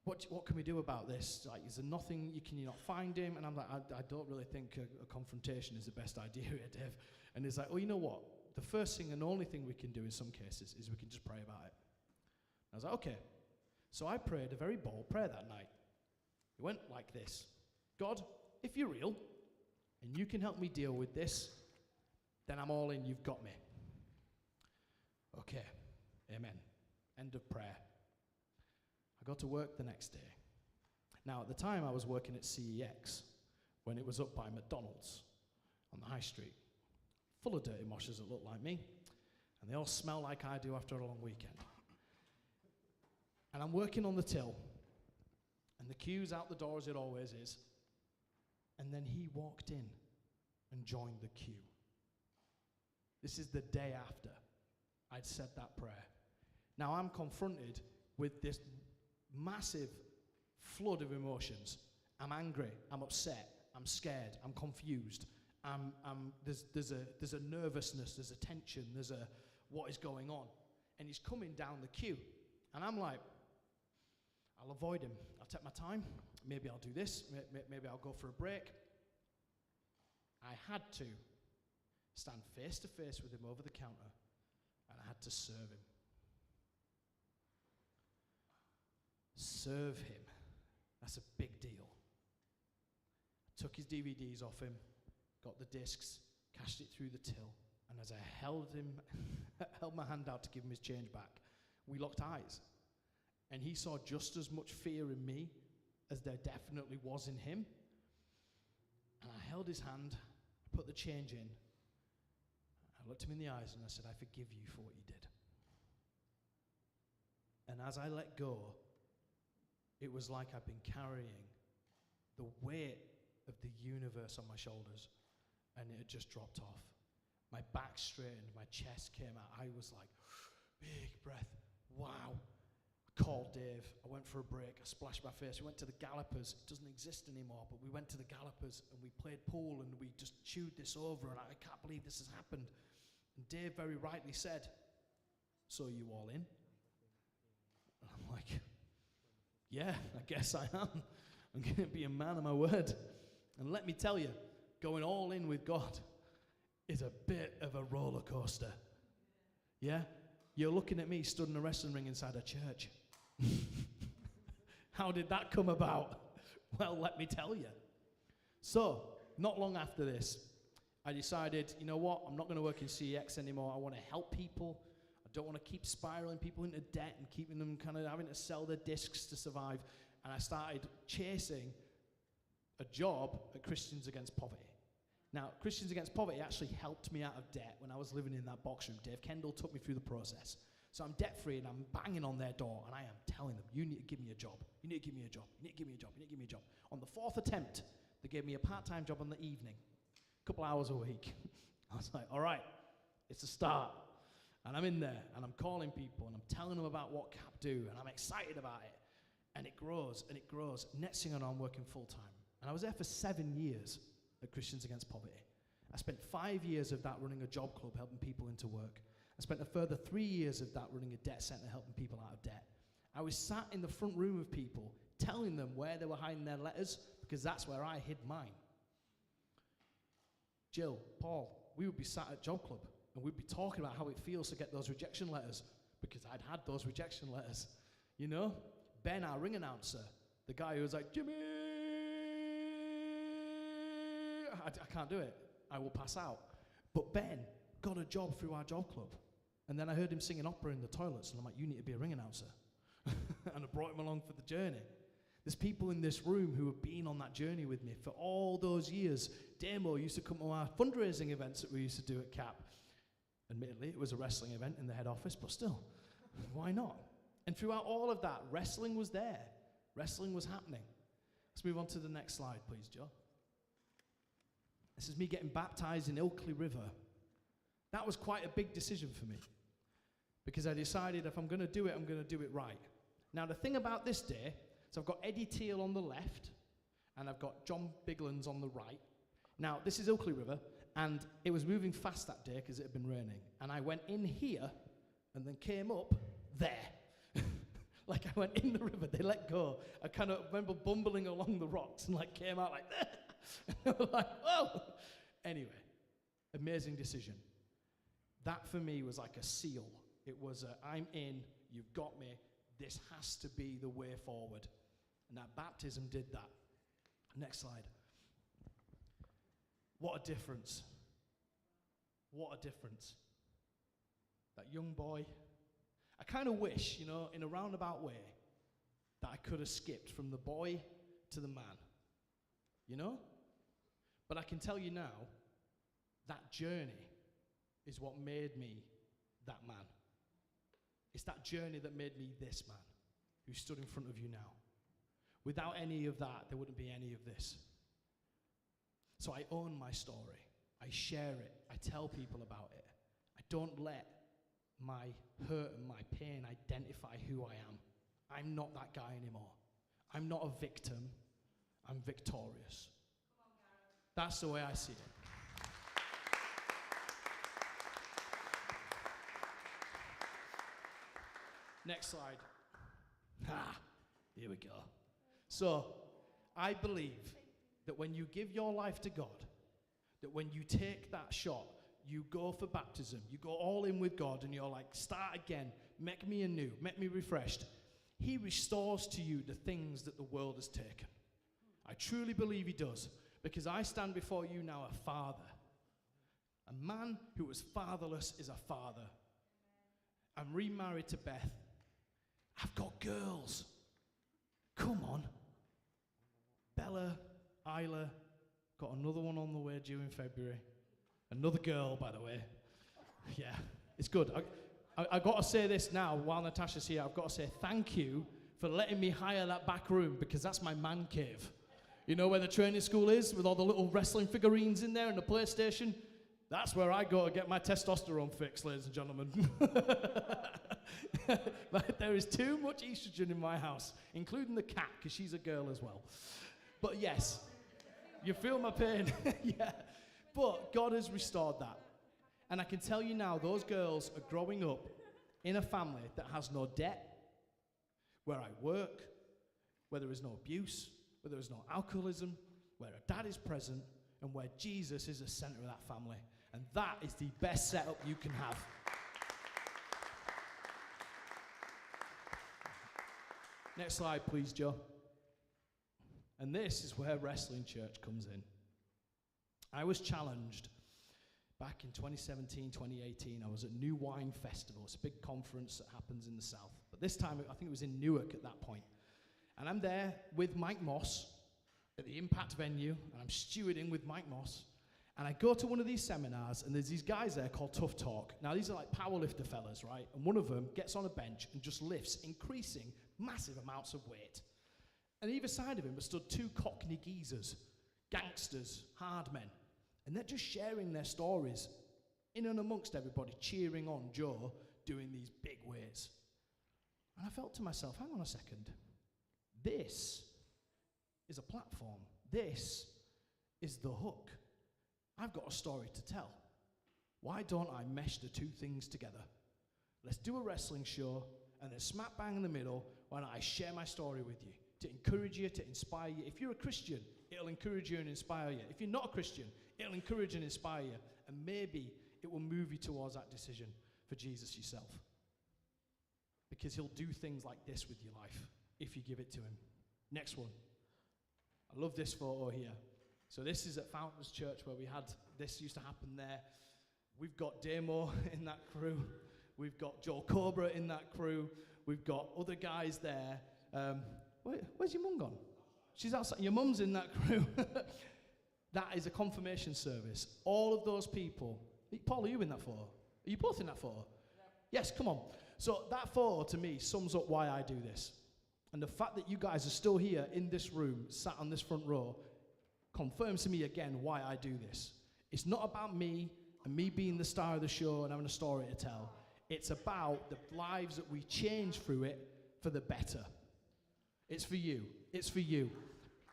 what can we do about this? Like, is there nothing, can you not find him? And I'm like, I don't really think a confrontation is the best idea here, Dave. And he's like, well, you know what? The first thing and only thing we can do in some cases is we can just pray about it. I was like, okay. So I prayed a very bold prayer that night. It went like this. God, if you're real and you can help me deal with this, then I'm all in, you've got me. Okay, amen. End of prayer. I got to work the next day. Now, at the time, I was working at CEX, when it was up by McDonald's on the high street, full of dirty moshers that look like me, and they all smell like I do after a long weekend. And I'm working on the till, and the queue's out the door as it always is, and then he walked in and joined the queue. This is the day after I'd said that prayer. Now I'm confronted with this massive flood of emotions. I'm angry, I'm upset, I'm scared, I'm confused. There's a nervousness, there's a tension, there's a what is going on. And he's coming down the queue. And I'm like, I'll avoid him. I'll take my time. Maybe I'll do this. Maybe I'll go for a break. I had to stand face to face with him over the counter, and I had to serve him. Serve him. That's a big deal. Took his DVDs off him, got the discs, cashed it through the till, and as I held my hand out to give him his change back, we locked eyes. And he saw just as much fear in me as there definitely was in him. And I held his hand, put the change in, I looked him in the eyes and I said, I forgive you for what you did. And as I let go, it was like I'd been carrying the weight of the universe on my shoulders, and it had just dropped off. My back straightened, my chest came out. I was like, big breath, wow. I called Dave, I went for a break, I splashed my face. We went to the Gallopers. It doesn't exist anymore, but we went to the Gallopers and we played pool and we just chewed this over, and I can't believe this has happened. And Dave very rightly said, so you all in? And I'm like, yeah, I guess I am. I'm going to be a man of my word. And let me tell you, going all in with God is a bit of a roller coaster. Yeah? You're looking at me stood in a wrestling ring inside a church. How did that come about? Well, let me tell you. So, not long after this, I decided, you know what, I'm not going to work in CEX anymore. I want to help people. I don't want to keep spiraling people into debt and keeping them kind of having to sell their discs to survive. And I started chasing a job at Christians Against Poverty. Now, Christians Against Poverty actually helped me out of debt when I was living in that box room. Dave Kendall took me through the process. So I'm debt-free and I'm banging on their door and I am telling them, you need to give me a job. You need to give me a job. You need to give me a job. You need to give me a job. On the 4th attempt, they gave me a part-time job on the evening, a couple hours a week. I was like, all right, it's a start. And I'm in there and I'm calling people and I'm telling them about what CAP do and I'm excited about it. And it grows and it grows. Next thing I know, I'm working full-time. And I was there for 7 years at Christians Against Poverty. I spent 5 years of that running a job club, helping people into work. I spent a further 3 years of that running a debt centre, helping people out of debt. I was sat in the front room of people, telling them where they were hiding their letters, because that's where I hid mine. Jill, Paul, we would be sat at job club, and we'd be talking about how it feels to get those rejection letters, because I'd had those rejection letters. You know? Ben, our ring announcer, the guy who was like, Jimmy, I can't do it. I will pass out. But Ben got a job through our job club. And then I heard him singing opera in the toilets, and I'm like, you need to be a ring announcer. And I brought him along for the journey. There's people in this room who have been on that journey with me for all those years. Damo used to come to our fundraising events that we used to do at CAP. Admittedly, it was a wrestling event in the head office, but still, why not? And throughout all of that, wrestling was there. Wrestling was happening. Let's move on to the next slide, please, Joe. This is me getting baptized in Ilkley River. That was quite a big decision for me, because I decided if I'm going to do it, I'm going to do it right. Now, the thing about this day, so I've got Eddie Teal on the left, and I've got John Biglands on the right. Now, this is Ilkley River, and it was moving fast that day because it had been raining. And I went in here, and then came up there. Like I went in the river, they let go. I kind of remember bumbling along the rocks and like came out like that. And I was like, whoa! Anyway, amazing decision. That for me was like a seal. It was I'm in, you've got me, this has to be the way forward. And that baptism did that. Next slide. What a difference. What a difference. That young boy, I kind of wish, you know, in a roundabout way, that I could have skipped from the boy to the man. You know? But I can tell you now, that journey is what made me that man. It's that journey that made me this man who stood in front of you now. Without any of that, there wouldn't be any of this. So I own my story. I share it. I tell people about it. I don't let my hurt and my pain identify who I am. I'm not that guy anymore. I'm not a victim. I'm victorious. That's the way I see it. Next slide. Here we go. So, I believe that when you give your life to God, that when you take that shot, you go for baptism, you go all in with God, and you're like, start again, make me anew, make me refreshed. He restores to you the things that the world has taken. I truly believe he does, because I stand before you now a father. A man who was fatherless is a father. I'm remarried to Beth. I've got girls. Come on. Bella, Isla, got another one on the way due in February. Another girl, by the way. Yeah, it's good. I got to say this now while Natasha's here. I've got to say thank you for letting me hire that back room, because that's my man cave. You know where the training school is with all the little wrestling figurines in there and the PlayStation? That's where I go to get my testosterone fix, ladies and gentlemen. But there is too much estrogen in my house, including the cat, because she's a girl as well. But yes, you feel my pain. Yeah. But God has restored that. And I can tell you now, those girls are growing up in a family that has no debt, where I work, where there is no abuse, where there is no alcoholism, where a dad is present, and where Jesus is the center of that family. And that is the best setup you can have. Next slide, please, Joe. And this is where Wrestling Church comes in. I was challenged back in 2017, 2018. I was at New Wine Festival. It's a big conference that happens in the south. But this time, I think it was in Newark at that point. And I'm there with Mike Moss at the Impact venue, and I'm stewarding with Mike Moss. And I go to one of these seminars, and there's these guys there called Tough Talk. Now, these are like powerlifter fellas, right? And one of them gets on a bench and just lifts increasing massive amounts of weight. And either side of him stood two Cockney geezers, gangsters, hard men. And they're just sharing their stories in and amongst everybody, cheering on Joe doing these big weights. And I felt to myself, hang on a second. This is a platform. This is the hook. I've got a story to tell. Why don't I mesh the two things together? Let's do a wrestling show, and then smack bang in the middle, why don't I share my story with you, to encourage you, to inspire you. If you're a Christian, it'll encourage you and inspire you. If you're not a Christian, it'll encourage and inspire you, and maybe it will move you towards that decision for Jesus yourself. Because he'll do things like this with your life, if you give it to him. Next one. I love this photo here. So this is at Fountains Church where we had, this used to happen there. We've got Damo in that crew. We've got Joe Cobra in that crew. We've got other guys there. Where's your mum gone? She's outside. Your mum's in that crew. That is a confirmation service. All of those people. Paul, are you in that photo? Are you both in that photo? Yeah. Yes, come on. So that photo to me sums up why I do this. And the fact that you guys are still here in this room, sat on this front row, confirms to me again why I do this. It's not about me and me being the star of the show and having a story to tell. It's about the lives that we change through it for the better. It's for you. It's for you.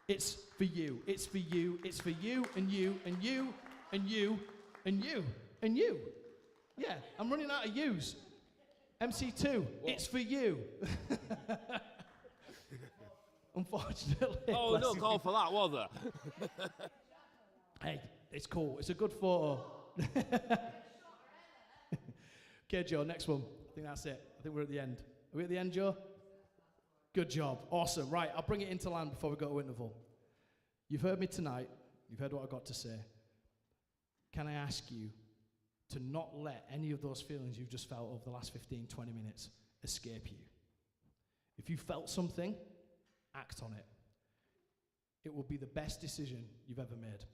It's for you. It's for you. It's for you and you and you and you and you and you. Yeah, I'm running out of yous. MC2, it's for you. Unfortunately. Oh, no call for that, was there? Hey, it's cool. It's a good photo. Okay, Joe, next one. I think that's it. I think we're at the end. Are we at the end, Joe? Good job. Awesome. Right, I'll bring it into land before we go to interval. You've heard me tonight. You've heard what I've got to say. Can I ask you to not let any of those feelings you've just felt over the last 15, 20 minutes escape you? If you felt something, act on it. It will be the best decision you've ever made.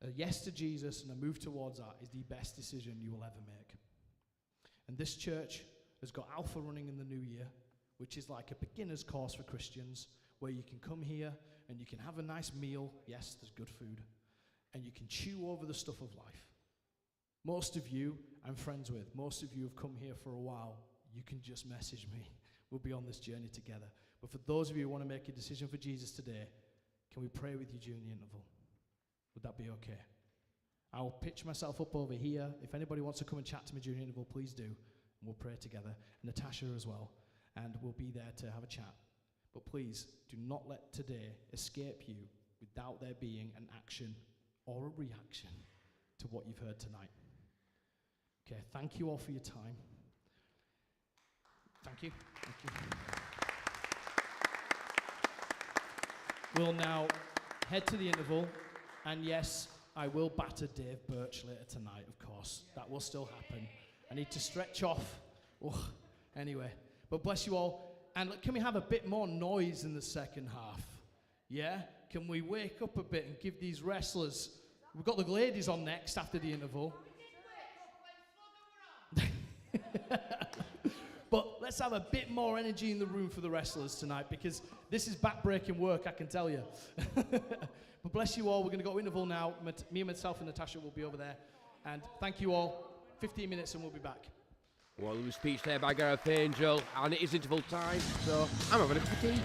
A yes to Jesus and a move towards that is the best decision you will ever make. And this church has got Alpha running in the new year, which is like a beginner's course for Christians, where you can come here and you can have a nice meal. Yes, there's good food. And you can chew over the stuff of life. Most of you I'm friends with. Most of you have come here for a while. You can just message me. We'll be on this journey together. But for those of you who want to make a decision for Jesus today, can we pray with you during the interval? Would that be okay? I'll pitch myself up over here. If anybody wants to come and chat to me during the interval, please do. And we'll pray together. Natasha as well. And we'll be there to have a chat. But please, do not let today escape you without there being an action or a reaction to what you've heard tonight. Okay, thank you all for your time. Thank you. Thank you. We'll now head to the interval. And yes, I will batter Dave Birch later tonight, of course. That will still happen. I need to stretch off. Oh, anyway, but bless you all. And can we have a bit more noise in the second half? Yeah? Can we wake up a bit and give these wrestlers... We've got the ladies on next after the interval. But let's have a bit more energy in the room for the wrestlers tonight, because this is back-breaking work, I can tell you. But bless you all. We're going to go to interval now. Me and myself and Natasha will be over there. And thank you all. 15 minutes and we'll be back. Well, there was speech there by Gareth Angel, and it is interval time, so I'm having a cup of tea.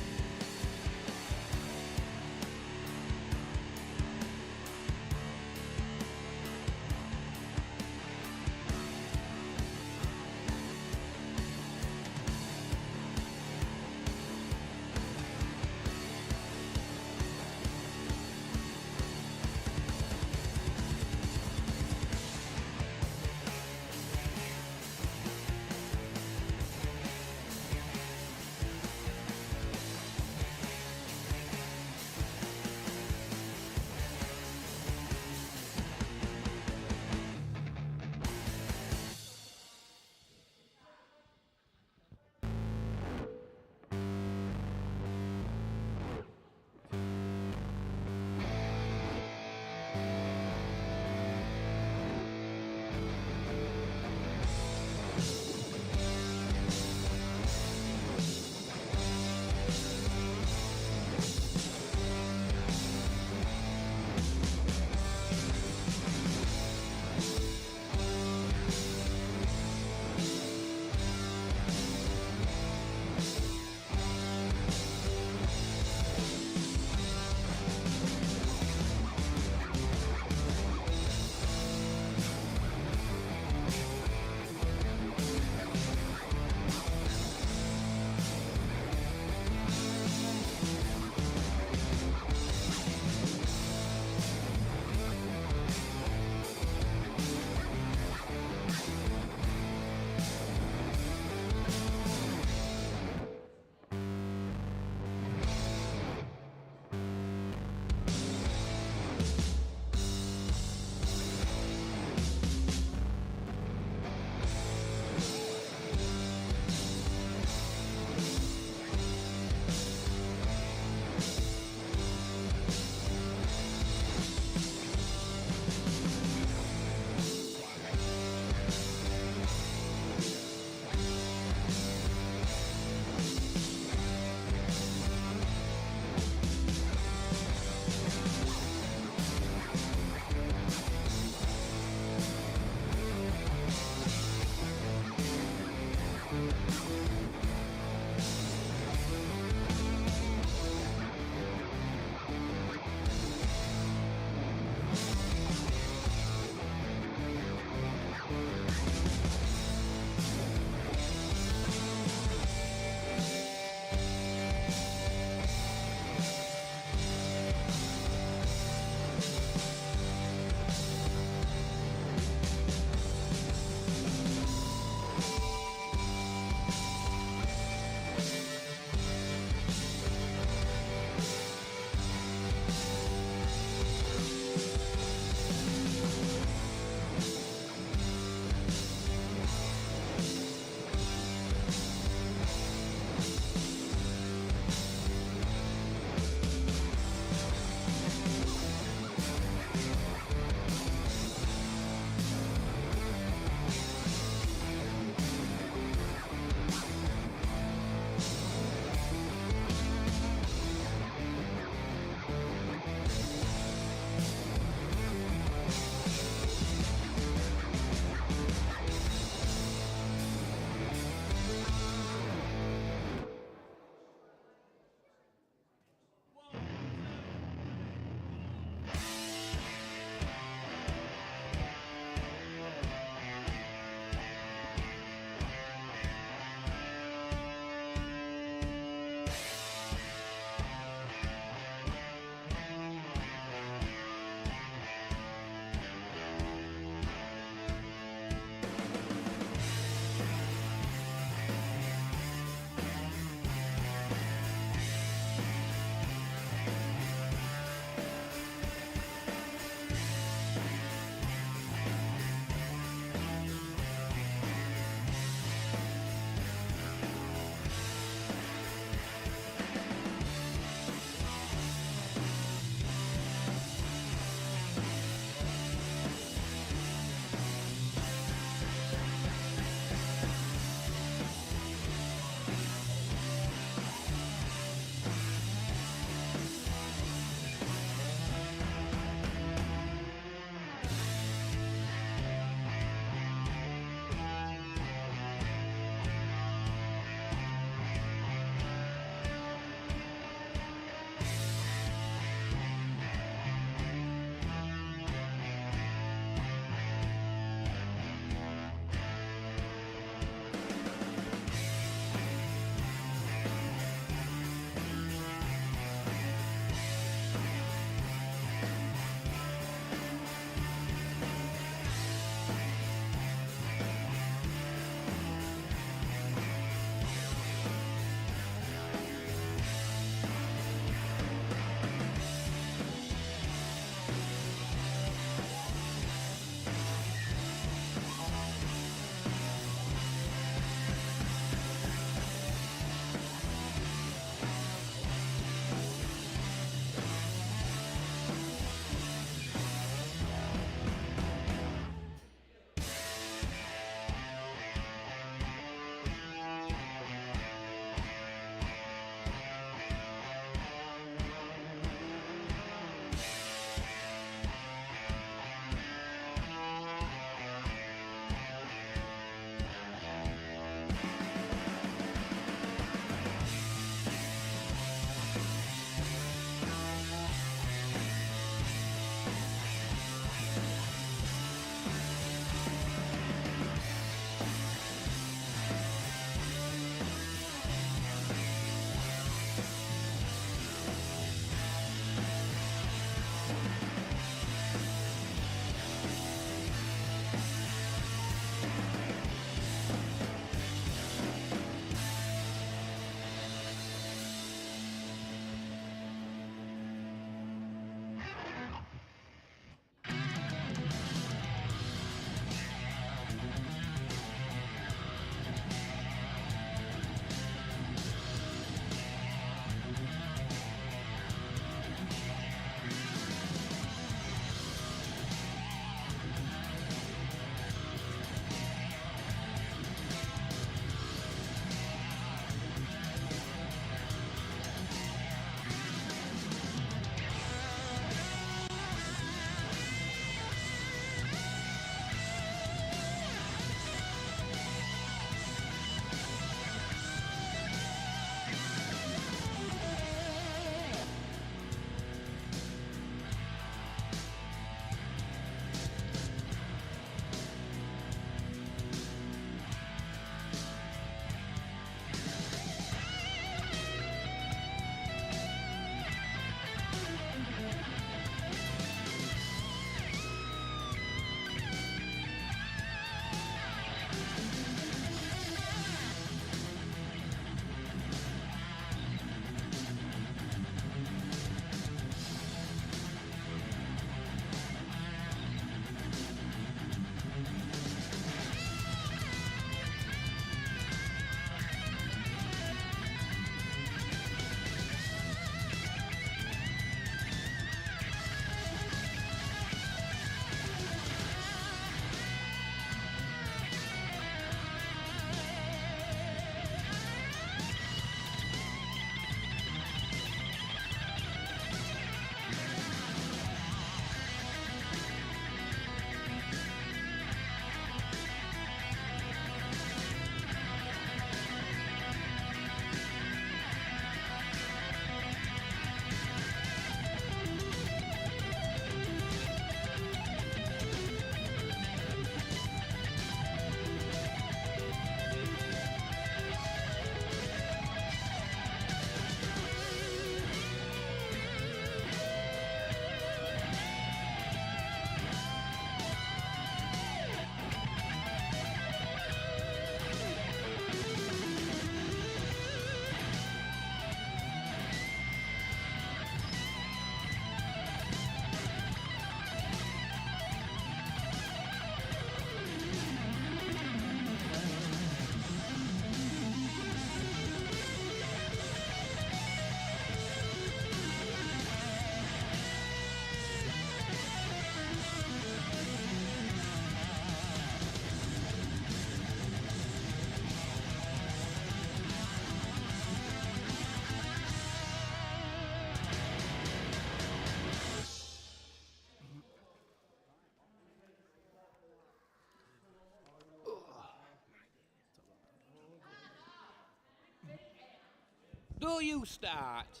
Don't you start.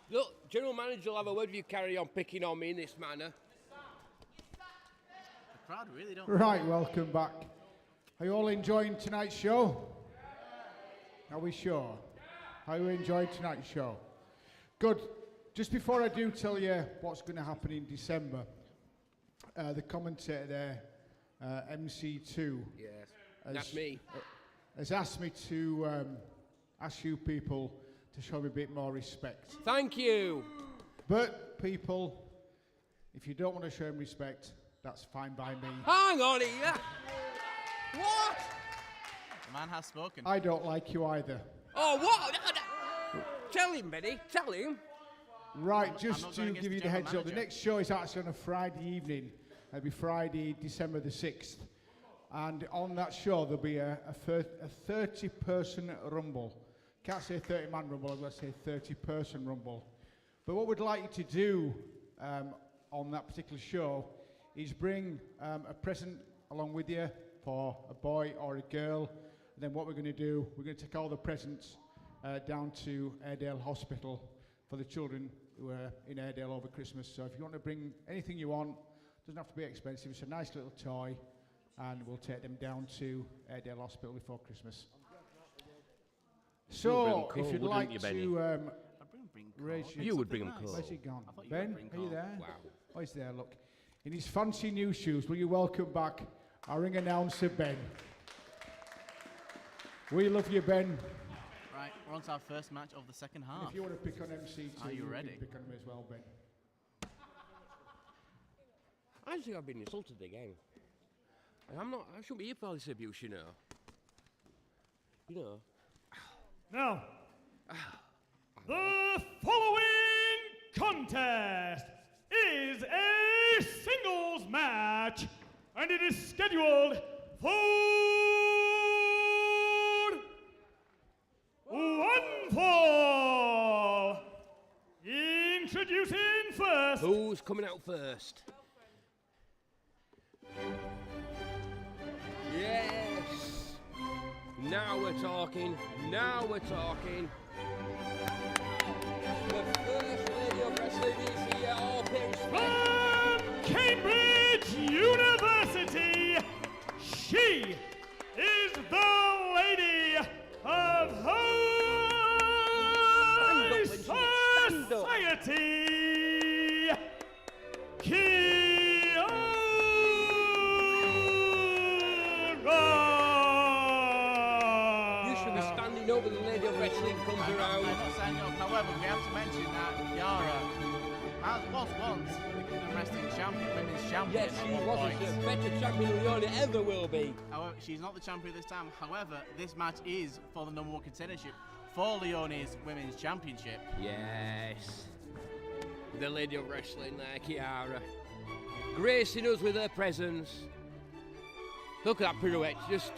Look, General Manager will have a word if you carry on picking on me in this manner. The crowd really don't. Right, welcome back. Are you all enjoying tonight's show? Are we sure? How you enjoyed tonight's show? Good. Just before I do tell you what's going to happen in December, the commentator there, MC2, Yes, that's me. Has asked me to ask you people to show me a bit more respect. Thank you. But people, if you don't want to show him respect, that's fine by me. Hang on here. What? The man has spoken. I don't like you either. Oh, what? Tell him, Benny. Tell him. Right, just not to going against give you the the heads general up, the manager. next show is actually on a Friday evening. It'll be Friday, December the 6th. And on that show, there'll be a 30-person rumble. Can't say 30-man rumble, I've got to say 30-person rumble. But what we'd like you to do on that particular show is bring a present along with you for a boy or a girl. And then what we're going to do, we're going to take all the presents down to Airedale Hospital for the children who are in Airedale over Christmas. So if you want to bring anything you want, it doesn't have to be expensive, it's a nice little toy, and we'll take them down to Airedale Hospital before Christmas. So, if you'd like to raise your... You would bring him coal. Where's he gone? I thought you Ben, would bring are you coal. there? Wow. Oh, he's there, look. In his fancy new shoes, will you welcome back our ring announcer, Ben? We love you, Ben. Right, we're on to our first match of the second And half. if you want to pick on MC2, Are you can ready? pick on him as well, Ben. I think I've been insulted again. And I shouldn't be here for all this abuse, you know. You know. Now, the following contest is a singles match, and it is scheduled for one fall. Introducing first. Who's coming out first? Yes! Now we're talking. Now we're talking. The first lady of wrestling is here. All pins. From Cambridge University, she is the lady of high society, Kiara. You should be standing over the lady of wrestling comes I'm around. not standing up. However, we have to mention that Kiara was once the Kingdom Wrestling champion, women's champion. Yes, she at one was point. the better champion than Leone ever will be. However, she's not the champion this time. However, this match is for the number one contendership for Leone's women's championship. Yes. The lady of wrestling there, Kiara. Gracing us with her presence. Look at that pirouette. Just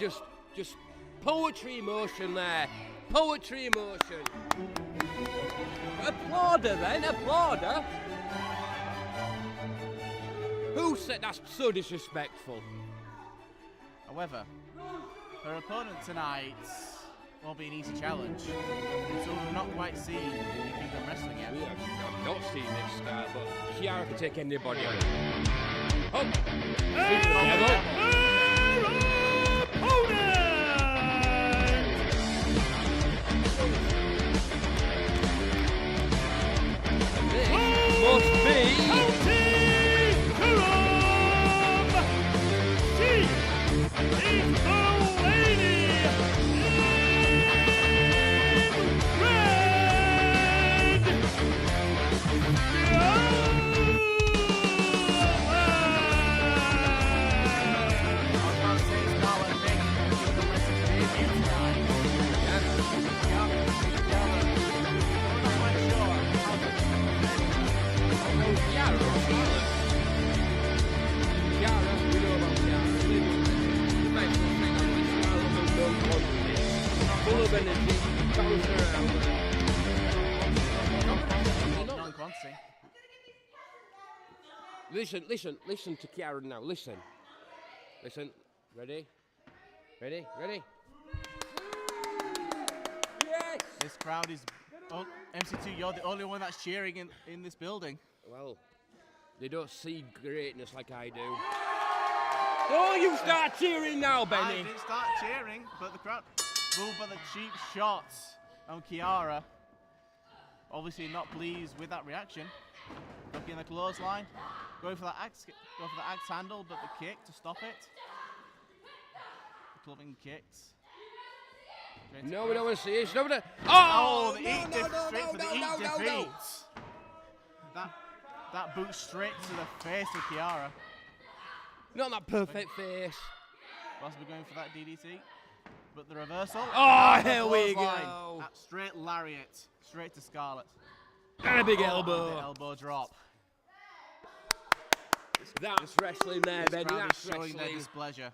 poetry emotion there. Poetry emotion. Applaud her then, applaud her. Who said that's so disrespectful? However, her opponent tonight won't be an easy challenge. So we've not quite seen the Kingdom Wrestling yet. We have not seen this style, but Kiara can take anybody on. Oh! Must be full of energy, bouncing around. Non-quantity. Listen to Kiara now. Listen. Ready? Yes. crowd is... MC2, you're the only one that's cheering in this building. Well, they don't see greatness like I do. Oh, you start cheering now, Benny. I didn't start cheering, but the crowd booed by the cheap shots on Kiara. Obviously not pleased with that reaction. Looking in the clothesline, going for that axe handle, but the kick to stop it. The clubbing kicks. No, we don't want to see it. The eat defeat. That boot straight to the face of Kiara. Not that perfect face. Possibly going for that DDT, but the reversal. Oh, here we go. That straight lariat, straight to Scarlett. And a big elbow. The elbow drop. That's wrestling there, Benny. That's showing their wrestling. displeasure.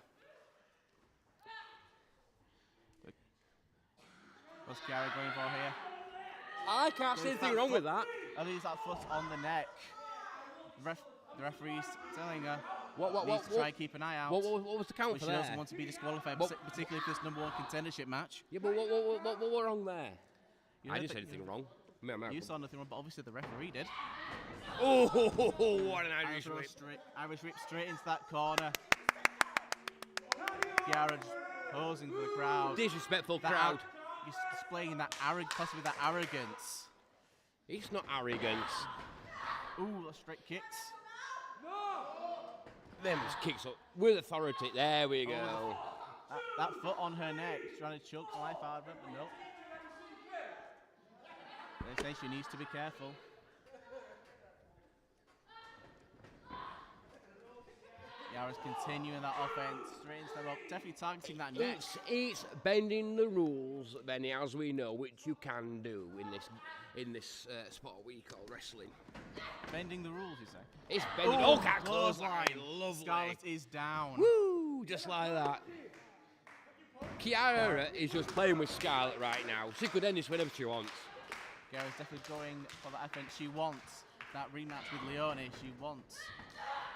What's Kiara going for here? I can't see anything wrong with that. At least that foot on the neck. The referee's telling her what, needs to try and keep an eye out. What was the count for she there? doesn't want to be disqualified, particularly for this #1 contendership match. Yeah, but what were wrong there? I didn't say anything wrong. You saw nothing wrong, but obviously the referee did. Oh, what an Irish whip. Irish whip straight into that corner. Kiara just posing for the crowd. Disrespectful crowd. He's displaying that possibly that arrogance. It's not arrogance. Ooh, straight kicks. Them just kicks up with authority. There we go. That foot on her neck, trying to choke the life out of her, but no. They say she needs to be careful. Kiara's continuing that offense, straight into the rope, definitely targeting that neck. It's bending the rules, Benny, as we know, which you can do in this sport we call wrestling. Bending the rules, you say? It's bending. Oh, cat clothesline. Lovely. Scarlett is down. Woo! Just like that. Kiara is just playing with Scarlett right now. She could end this whenever she wants. Kiara's definitely going for that offense. She wants that rematch with Leone. She wants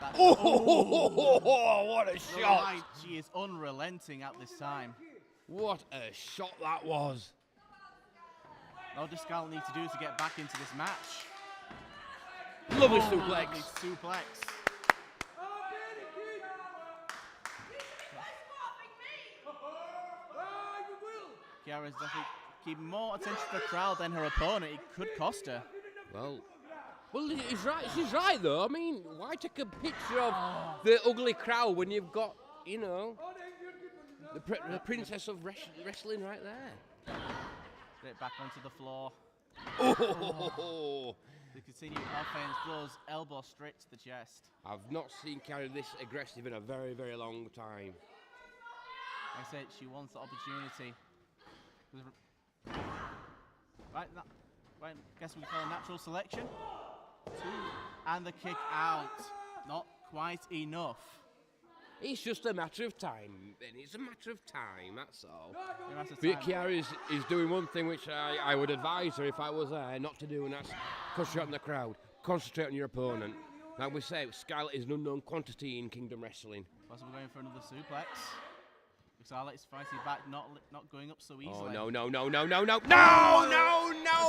that. What a shot! Right. She is unrelenting at this time. What a shot that was. All does Scarlett need to do to get back into this match. Lovely suplex. Lovely suplex. Kiara's definitely keeping more attention to the crowd than her opponent. It could cost her. Well, he's right. She's right though. I mean, why take a picture of the ugly crowd when you've got, you know, the princess of wrestling right there? Straight back onto the floor. Oh! The continued offense, those elbows straight to the chest. I've not seen Kiara this aggressive in a very, very long time. Like I said, she wants the opportunity. Right, guess we call a natural selection. 2, and the kick out. Not quite enough. It's just a matter of time, Ben. It's a matter of time, that's all. But Kiara is doing one thing which I would advise her if I was there not to do, and that's concentrate on the crowd. Concentrate on your opponent. Like we say, Scarlett is an unknown quantity in Kingdom Wrestling. Plus we're going for another suplex. Scarlett is fighting back, not going up so easily. Oh, no.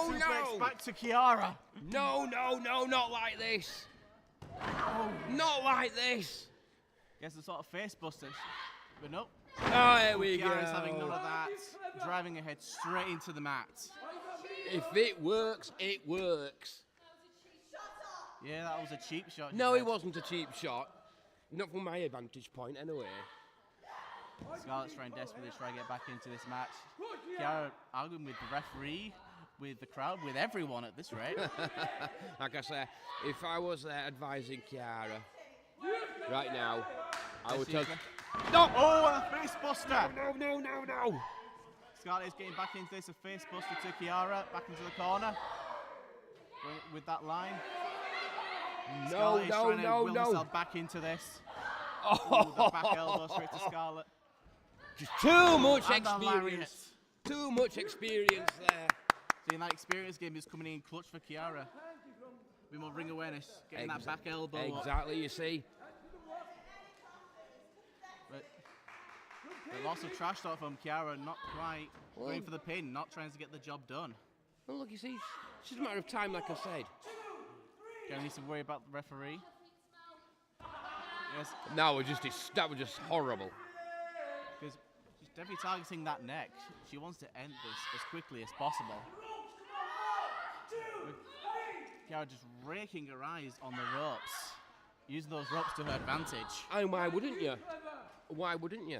Suplex back to Kiara. No, not like this. Not like this. Guess the sort of face busters, but nope. Oh, here we go. Kiara's having none of that. Driving her head straight into the mat. If it works, it works. Yeah, that was a cheap shot. No, it wasn't a cheap shot. Not from my vantage point, anyway. Scarlett's trying desperately to try and get back into this match. Kiara arguing with the referee, with the crowd, with everyone at this rate. Like I say, if I was there advising Kiara right now, I would tell... No! Oh, and a face buster! No. Scarlett is getting back into this, a face buster to Kiara, back into the corner. With that line. Scarlett is trying to will herself back into this. Ooh, the back elbow straight to Scarlett. Just too much experience. Too much experience there. Seeing that experience game is coming in clutch for Kiara. A bit more ring awareness, getting that back elbow Exactly, you see. But lots of trash talk from Kiara, not quite going for the pin, not trying to get the job done. Well, look, you see, it's just a matter of time, like I said. Don't need to worry about the referee. Yes. That was just horrible. Because she's definitely targeting that neck. She wants to end this as quickly as possible. Kiara just raking her eyes on the ropes, using those ropes to her advantage. And why wouldn't you? Why wouldn't you?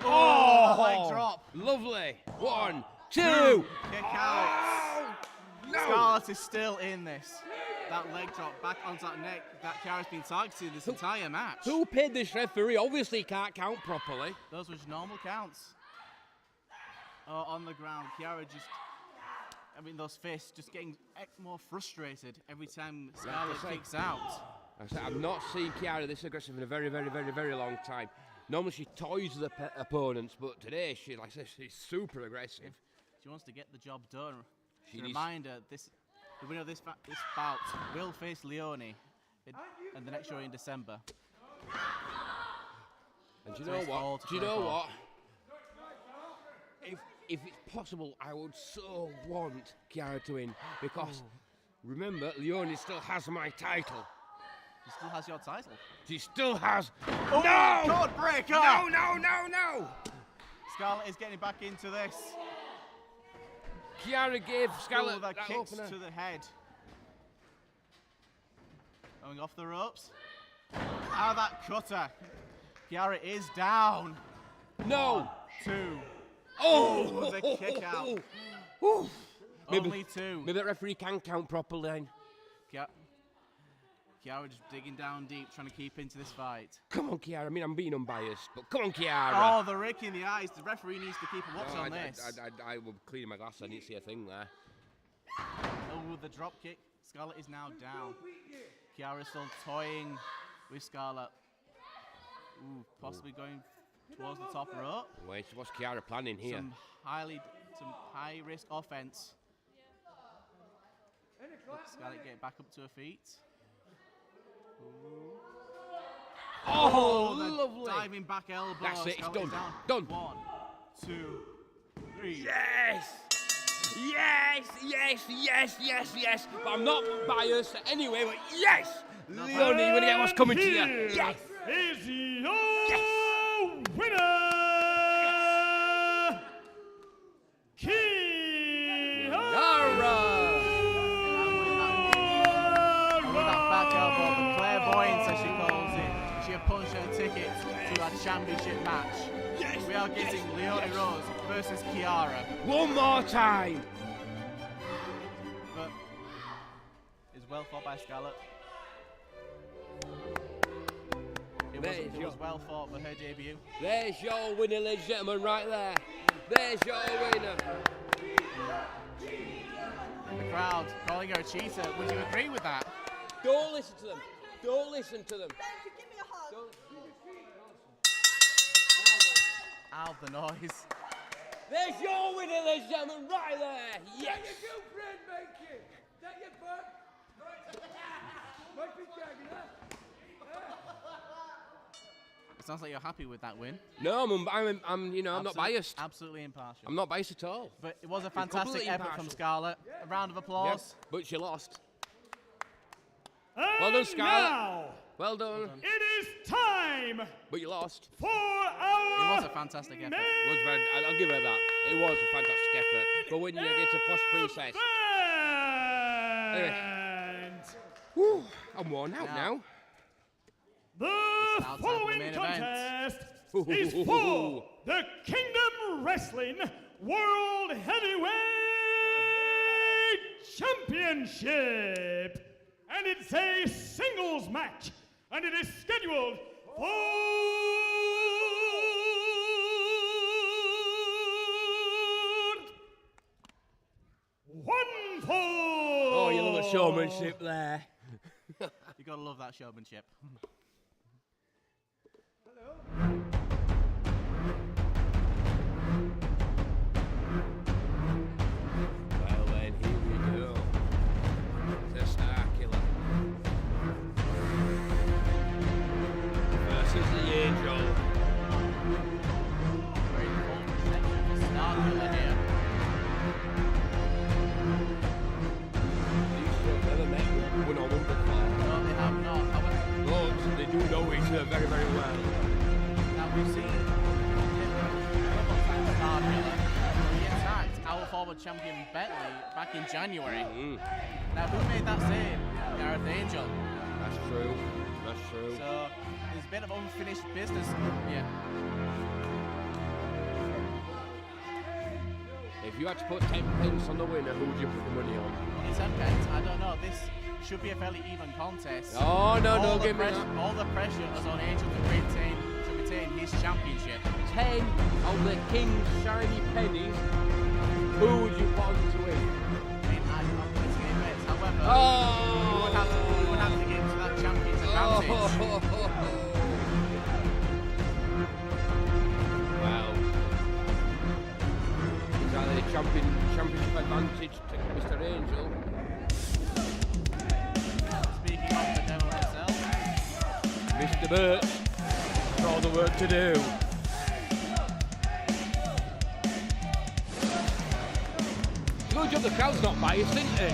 Oh! Leg drop. Lovely. 1, 2. Kick out. Oh, no. Scarlett is still in this. That leg drop back onto that neck that Kiara's been targeting this entire match. Who paid this referee? Obviously he can't count properly. Those were just normal counts. Oh, on the ground, Kiara just... I mean, those fists just getting more frustrated every time Scarlett kicks out. I've not seen Kiara this aggressive in a very, very, very, very long time. Normally she toys the opponents, but today she's super aggressive. She wants to get the job done. Reminder, the winner of this bout will face Leone in the next show in December. And do you know what? Do you know what? If it's possible, I would so want Kiara to win, because remember, Leone still has my title. She still has your title. She still has. Oh, no! God breaker! No, no, no, no! Scarlett is getting back into this. Kiara gave Scarlett that kicks opener. to the head. Going off the ropes. How that cutter. Kiara is down. No! 1, 2. Oh! The kick out. Only 2. Maybe that referee can count properly then. Kiara just digging down deep, trying to keep into this fight. Come on, Kiara. I mean, I'm being unbiased, but come on, Kiara. Oh, the rake in the eyes. The referee needs to keep a watch on this. I will clean my glass. I didn't see a thing there. Oh, the drop kick. Scarlett is now down. Kiara still toying with Scarlett. Ooh, possibly going towards the top rope. Wait, what's Kiara planning here? Some high-risk offense. Scarlett getting back up to her feet. Ooh. Oh, the lovely. Diving back elbow. That's it, it's Scarlett done. is Done. 1, 2, 3. Yes! Yes, yes, yes, yes, yes. But I'm not biased anyway, but yes! Leone, you're going to get what's coming to you. Yes! Is your winner, Kiara! Clairvoyance, as she calls it. She had punched her ticket to our championship match. Yes, we are getting Leone Rose versus Kiara. One more time! But it's well fought by Scarlett. It was well fought for her debut. There's your winner, ladies and gentlemen, right there. There's your winner. The crowd calling her a cheater. Would you agree with that? Don't listen to them. Don't listen to them. Give me a hug. Ow, the noise. There's your winner, ladies and gentlemen, right there. Yes. It sounds like you're happy with that win. No, I'm not biased. Absolutely impartial. I'm not biased at all. But it was a fantastic effort from Scarlett. A round of applause. Yep, but she lost. And Well done, Scarlett. now, Well done. it is time But you lost. for It our was a fantastic effort. I'll give her that. It was a fantastic effort. But when you're against a posh princess. event. Whew, I'm worn out now. The now time for the following main contest event. is for the Kingdom Wrestling World Heavyweight Championship. And it's a singles match. And it is scheduled for 1 fall. Oh, you love the showmanship there. You gotta love that showmanship. Well then, here we go. The Star Killer versus the Angel. Very bold protection for Star Killer here. World Champion Bentley back in January. Now, who made that save? Gareth Angel. That's true. That's true. So there's a bit of unfinished business here. If you had to put 10 pence on the winner, who would you put the money on? Only 10 pence? I don't know. This should be a fairly even contest. Oh, no, give me that. All the pressure is on Angel to retain his championship. 10 of the King's shiny pennies. Who would you want to win? I mean, I'm not putting any bets. However, Oh! we would have to get into that champion's advantage. Well, is that the championship advantage to Mr. Angel? Speaking of the devil himself, Mr. Birch, got all the work to do. Good job the crowd's not biased, isn't it?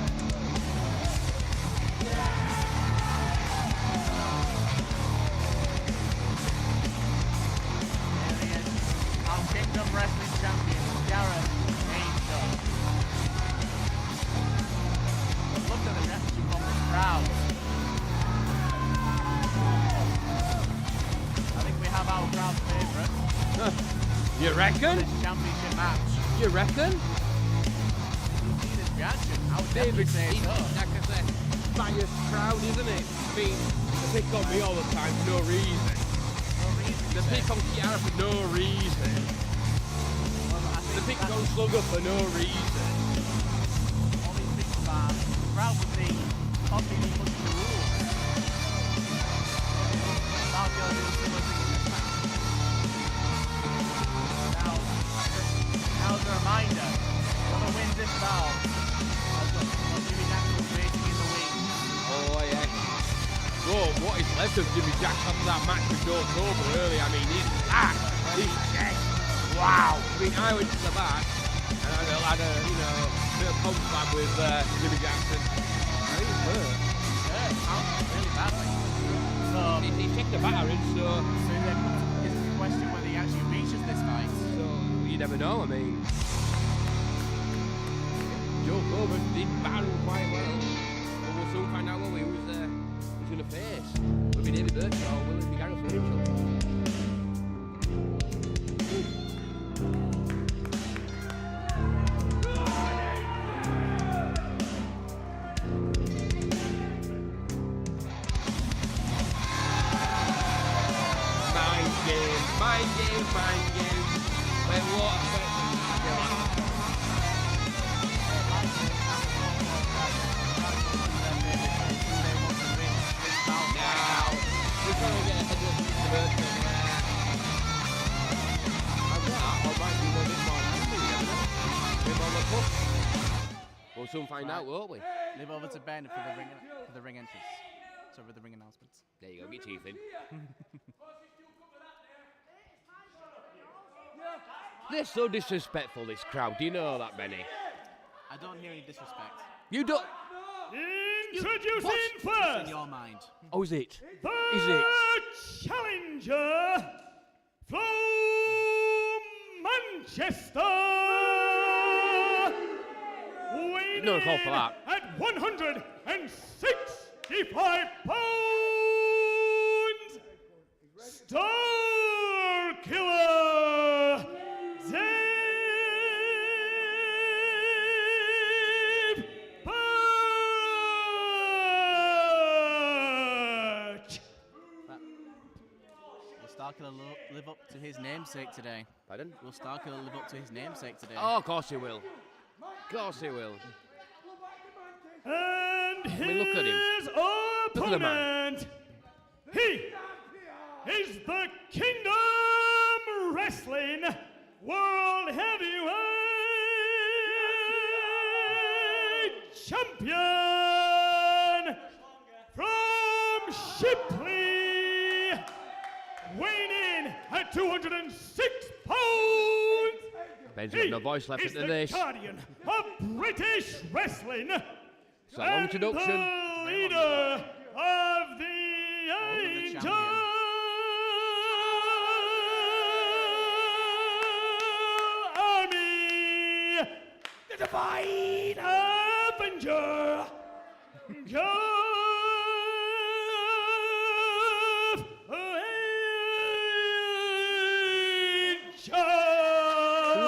there he is, our Kingdom Wrestling Champion, Gareth Angel. Look at the reaction from the crowd. I think we have our crowd favourite. You reckon? This championship match. You reckon? See this reaction? I would definitely David, say so. like I said, biased crowd, isn't it? I mean, they pick on me all the time for no reason. No reason. They pick on Kiara for no reason. They pick on Slugger for no reason. All these big fans, the crowd would be copying and pushing the rules. Mafia will do a similar thing in this match. Now as a reminder, whoever wins this bout, Jimmy Jackson waiting in the wings. Oh, yeah. Whoa, what is left of Jimmy Jackson after that match with Cobra earlier? I mean, his back, his chest. Wow. I mean, I went to the back and I had a, bit of confab with Jimmy Jackson. I think it's hurt. Yeah, it counts really badly. So, He kicked the battering, so then is the question whether he actually reaches this fight. you never know. I mean, Joe Cobra did battle quite well. But we'll soon find out who's going to face. Will it be David Birch or will it be Gareth Angel? Mind game. Wait, what? Now, we're trying to get ahead of the Birch over there. Or might be a bit more nasty, you never know. Bit more look up. We'll soon find out, won't we? Leave over to Ben for the ring entrance. So for the ring announcements. There you go, get your teeth in. They're so disrespectful, this crowd. Do you know that, Benny? I don't hear any disrespect. You don't. Introducing It's in first, your mind. Oh, is it? the Is it? challenger from Manchester, weighing No call for that. at 165 pounds, Star Killer Birch. Will Starkiller live up to his namesake today? Pardon? Will Starkiller live up to his namesake today? Oh, of course he will. Of course he will. And mean, look at him. his Look at the man. opponent, he is the Kingdom Wrestling World Heavyweight Champion from Shipley, weighing in at 206 pounds. Ben's got no voice left He is after the this. guardian of British wrestling. It's a long introduction. And the leader of the Angel champion. Army. the Divine Avenger, Gareth Angel.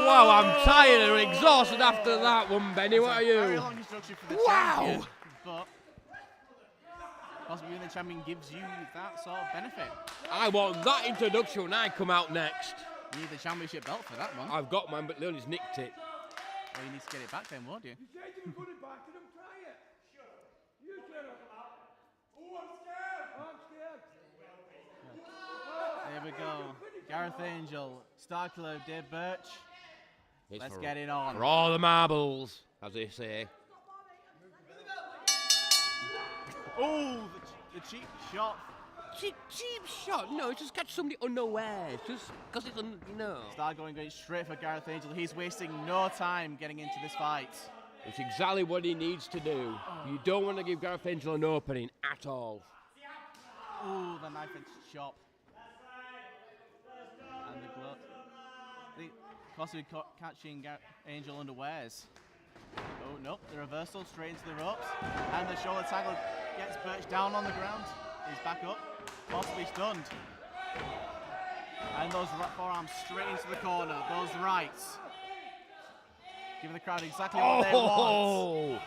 Wow, I'm tired and exhausted after that one, Benny. What are Very you? long introduction for the Wow. champion, but possibly being the champion gives you that sort of benefit. I want that introduction when I come out next. You need the championship belt for that one. I've got mine, but Leonie's nicked it. Well, you need to get it back then, won't you? There we go. Gareth Angel, Starkiller, Dave Birch. Let's get it on. For all the marbles, as they say. Oh, the cheap shot. Cheap shot? No, just catch somebody unawares. Just because it's, Star going straight for Gareth Angel. He's wasting no time getting into this fight. It's exactly what he needs to do. You don't want to give Gareth Angel an opening at all. Ooh, the knife edge chop. And the glove. Possibly catching Angel underwears. Oh, no, the reversal straight into the ropes. And the shoulder tackle gets Birch down on the ground. He's back up, possibly stunned. And those forearms straight into the corner, those rights. Giving the crowd exactly what they want.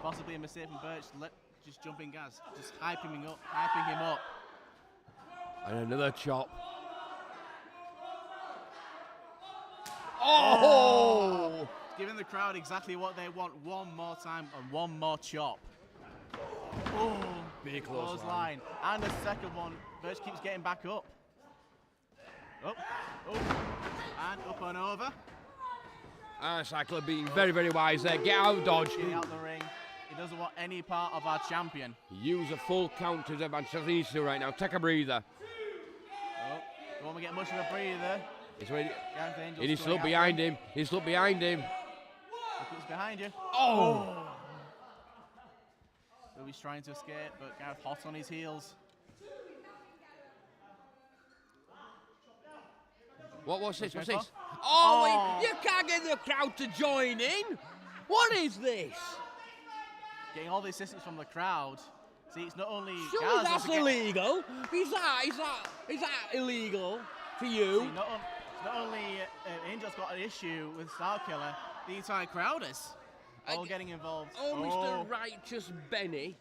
Possibly a mistake from Birch, just jumping gas, just hyping him up. And another chop. Oh! Giving the crowd exactly what they want. One more time and one more chop. Oh, big close line. And a second one. Birch keeps getting back up. Up, and up and over. Cycler being very, very wise there. Get out, dodge. Getting out the ring. He doesn't want any part of our champion. Use a full count to his advantage. That's what he needs to do right now. Take a breather. Don't want to get much of a breather. It's ready. Gareth Angel's He needs to look behind him. He needs to look behind him. Look who's behind you. Oh! So he's trying to escape, but Gareth hot on his heels. What's this? What's this? Oh, wait, you can't get the crowd to join in. What is this? Getting all the assistance from the crowd. See, it's not only. Surely that's illegal. Is that illegal for you? See, not only Angel's got an issue with Starkiller, the entire crowd is all getting involved. Oh, Mr. Righteous Benny.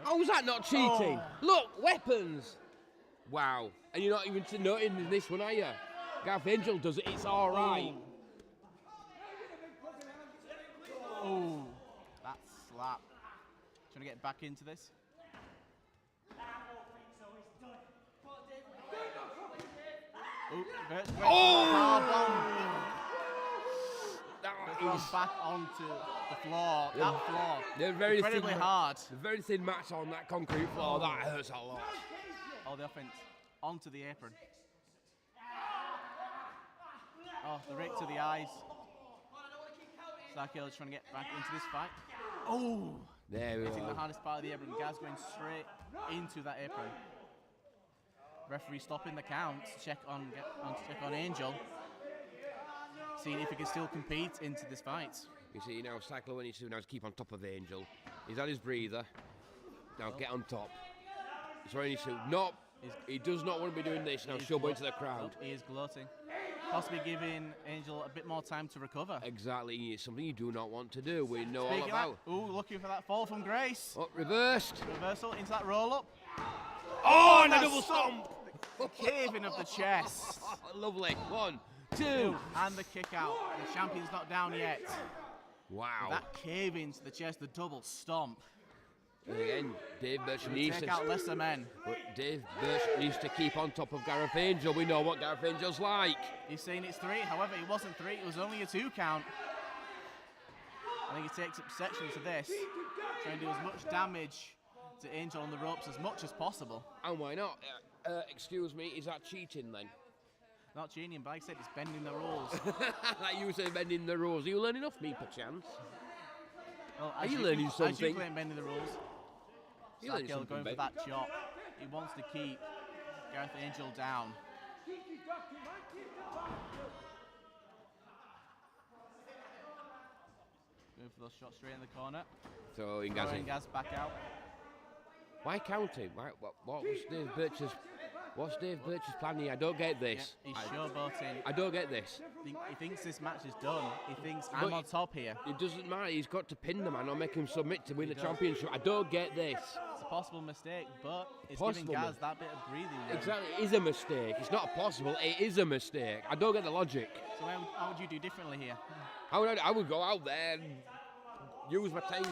How is that not cheating? Look, weapons. Wow. And you're not even noting this one, are you? Gareth Angel does it. It's all right. Oh, that slap. Trying to get back into this. That back onto the floor. That floor. They're very incredibly hard. The very thin mats on that concrete floor. That hurts a lot. Oh, the offense onto the apron. Oh, the rake to the eyes. Starkiller trying to get back into this fight. Oh! There we go. Hitting the hardest part of the apron. Gaz going straight into that apron. Referee stopping the count to check on Angel. Seeing if he can still compete into this fight. You see now, Cycler, what he needs to do now is keep on top of Angel. He's had his breather. Now get on top. That's what he needs to do. He does not want to be doing this now. Shove into the crowd. He is gloating. Possibly giving Angel a bit more time to recover. Exactly. It's something you do not want to do. We know all about. Ooh, looking for that fall from Grace. Oh, reversed. Reversal into that roll up. Oh, and a double stomp. Caving of the chest. Lovely. 1, 2. And the kick out. The champion's not down yet. Wow. That cave into the chest, the double stomp. And again, Dave Birch needs to take out lesser men. But Dave Birch needs to keep on top of Gareth Angel. We know what Gareth Angel's like. He's saying it's 3. However, it wasn't 3. It was only a 2 count. I think he takes exception to this. Trying to do as much damage to Angel on the ropes as much as possible. And why not? Excuse me, is that cheating then? Not cheating, but like I said, it's bending the rules. Like you said, bending the rules. Are you learning off me, perchance? Well, are you learning something? As you claim bending the rules. Starkiller going for that chop. He wants to keep Gareth Angel down. Move for those shots straight in the corner. Throwing Gaz in. Gaz back out. Why counting? What's Dave Birch's plan here? I don't get this. Yeah, he's showboating. I don't get this. He thinks this match is done. He thinks I'm on top here. It doesn't matter. He's got to pin the man or make him submit to win the championship. I don't get this. It's a possible mistake, but it's giving Gaz that bit of breathing room. Exactly. It is a mistake. It's not possible. It is a mistake. I don't get the logic. So how would you do differently here? I would go out there and use my 10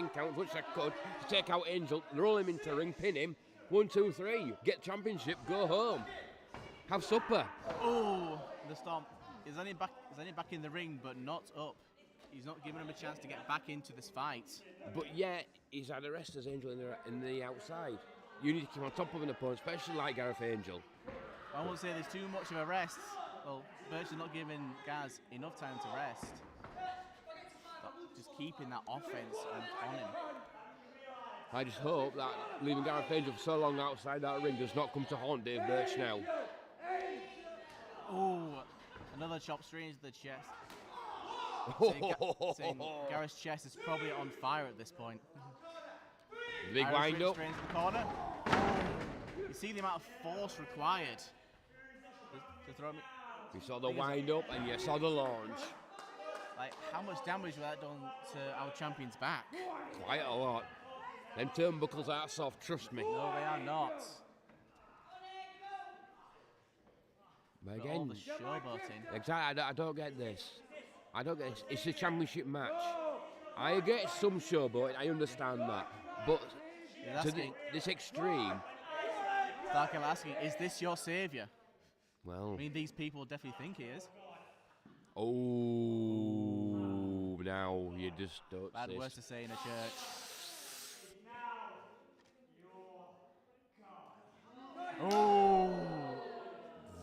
counts, which I could, to take out Angel, roll him into the ring, pin him. 1, 2, 3. Get championship. Go home. Have supper. Oh, the stomp. He's only back in the ring, but not up. He's not giving him a chance to get back into this fight. But yet, he's had a rest as Angel in the outside. You need to keep on top of an opponent, especially like Gareth Angel. I won't say there's too much of a rest. Well, Birch is not giving Gaz enough time to rest. But just keeping that offense on him. I just hope that leaving Gareth Angel for so long outside that ring does not come to haunt Dave Birch now. Oh, another chop straight into the chest. Saying Gareth's chest is probably on fire at this point. Big wind up. Straight into the corner. You see the amount of force required to throw me. You saw the wind up and you saw the launch. Like, how much damage was that done to our champion's back? Quite a lot. Them turnbuckles aren't soft, trust me. No, they are not. But again, all the showboating. Exactly, I don't get this. I don't get this. It's a championship match. I get some showboating, I understand that. But to this extreme. Starkill asking, is this your saviour? Well. I mean, these people definitely think he is. Oh, now you just don't. Bad words to say in a church. Oh.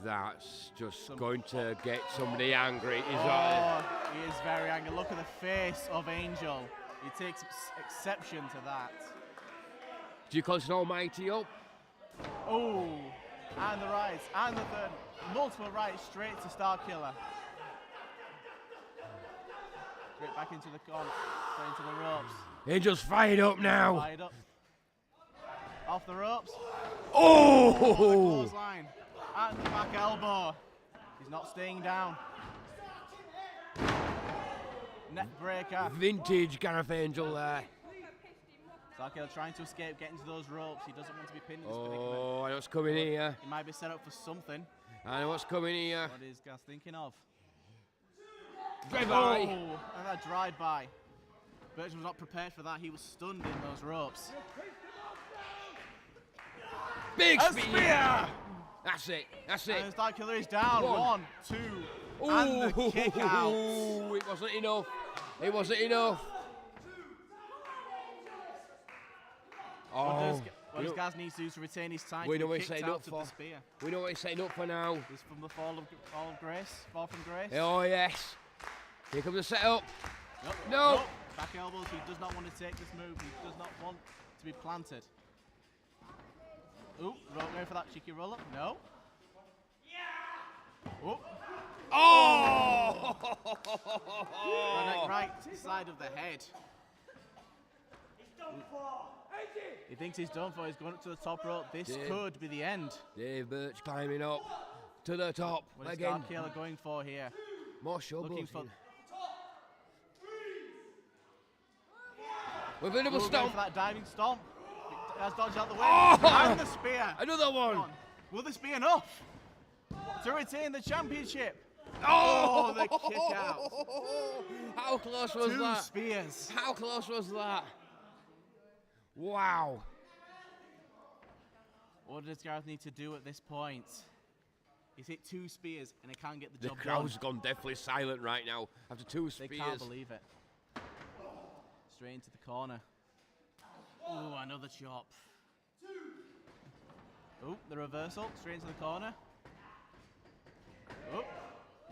That's just going to get somebody angry. He is very angry. Look at the face of Angel. He takes exception to that. Do you call this an almighty up? Oh, and the rights, and the third. Multiple rights straight to Starkiller. Straight back into the corner, straight into the ropes. Angel's fired up now. Fired up. Off the ropes. Oh! Clothesline. And the back elbow. He's not staying down. Neck breaker. Vintage Gareth Angel there. Starkiller trying to escape, getting to those ropes. He doesn't want to be pinned in this predicament. Oh, I know what's coming here. He might be set up for something. I know what's coming here. What is Gaz thinking of? Drive-by. Oh, and that drive-by. Birch was not prepared for that. He was stunned in those ropes. Big spear! That's it. That's it. And Starkiller is down. 1, 2, Ooh. and the kick out. It wasn't enough. It wasn't enough. What does Gaz need to do to retain his time? We know what he's kicked setting out up to for. the spear. We know what he's setting up for now. This is from the fall from grace. Oh yes. Here comes the setup. Nope. No. Nope. Back elbows. He does not want to take this move. He does not want to be planted. Ooh, going for that cheeky roll up. No. Ooh. Oh! Right side of the head. He thinks he's done for. He's going up to the top rope. This could be the end. Dave Birch climbing up to the top. What is again. Starkiller going for here? More showboating. Looking for. With a double Going stomp. for that diving stomp. Has dodged out the way. Oh! And the spear. Another one. Will this be enough to retain the championship? Oh, the kick out. How close was 2 that? spears. How close was that? Wow. What does Gareth need to do at this point? He's hit 2 spears and he can't get the job done. The crowd's gone deathly silent right now after 2 spears. They can't believe it. Straight into the corner. Oh, another chop. Oh, the reversal. Straight into the corner.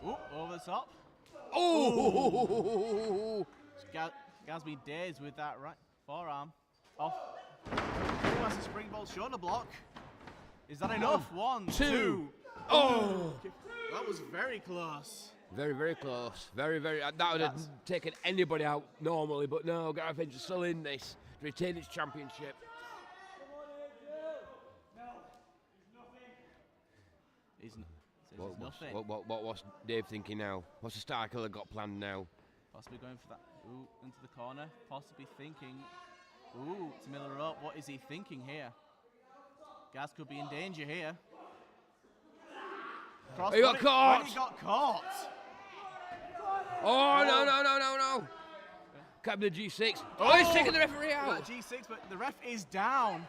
Oh, over the top. Oh! Gaz been dazed with that right forearm. Off. Oh, that's a springboard shoulder block. Is that enough? 1, 2. Oh! That was very close. Very, very close. Very, very. That would have taken anybody out normally, but no, Gareth Angel's still in this to retain its championship. He's nothing. What's Dave thinking now? What's the star killer got planned now? Possibly going for that. Ooh, into the corner. Possibly thinking. Ooh, to Miller up. What is he thinking here? Gaz could be in danger here. He got caught. He got caught. Oh, no. Captain the G6. Oh, he's taking the referee out. G6, but the ref is down.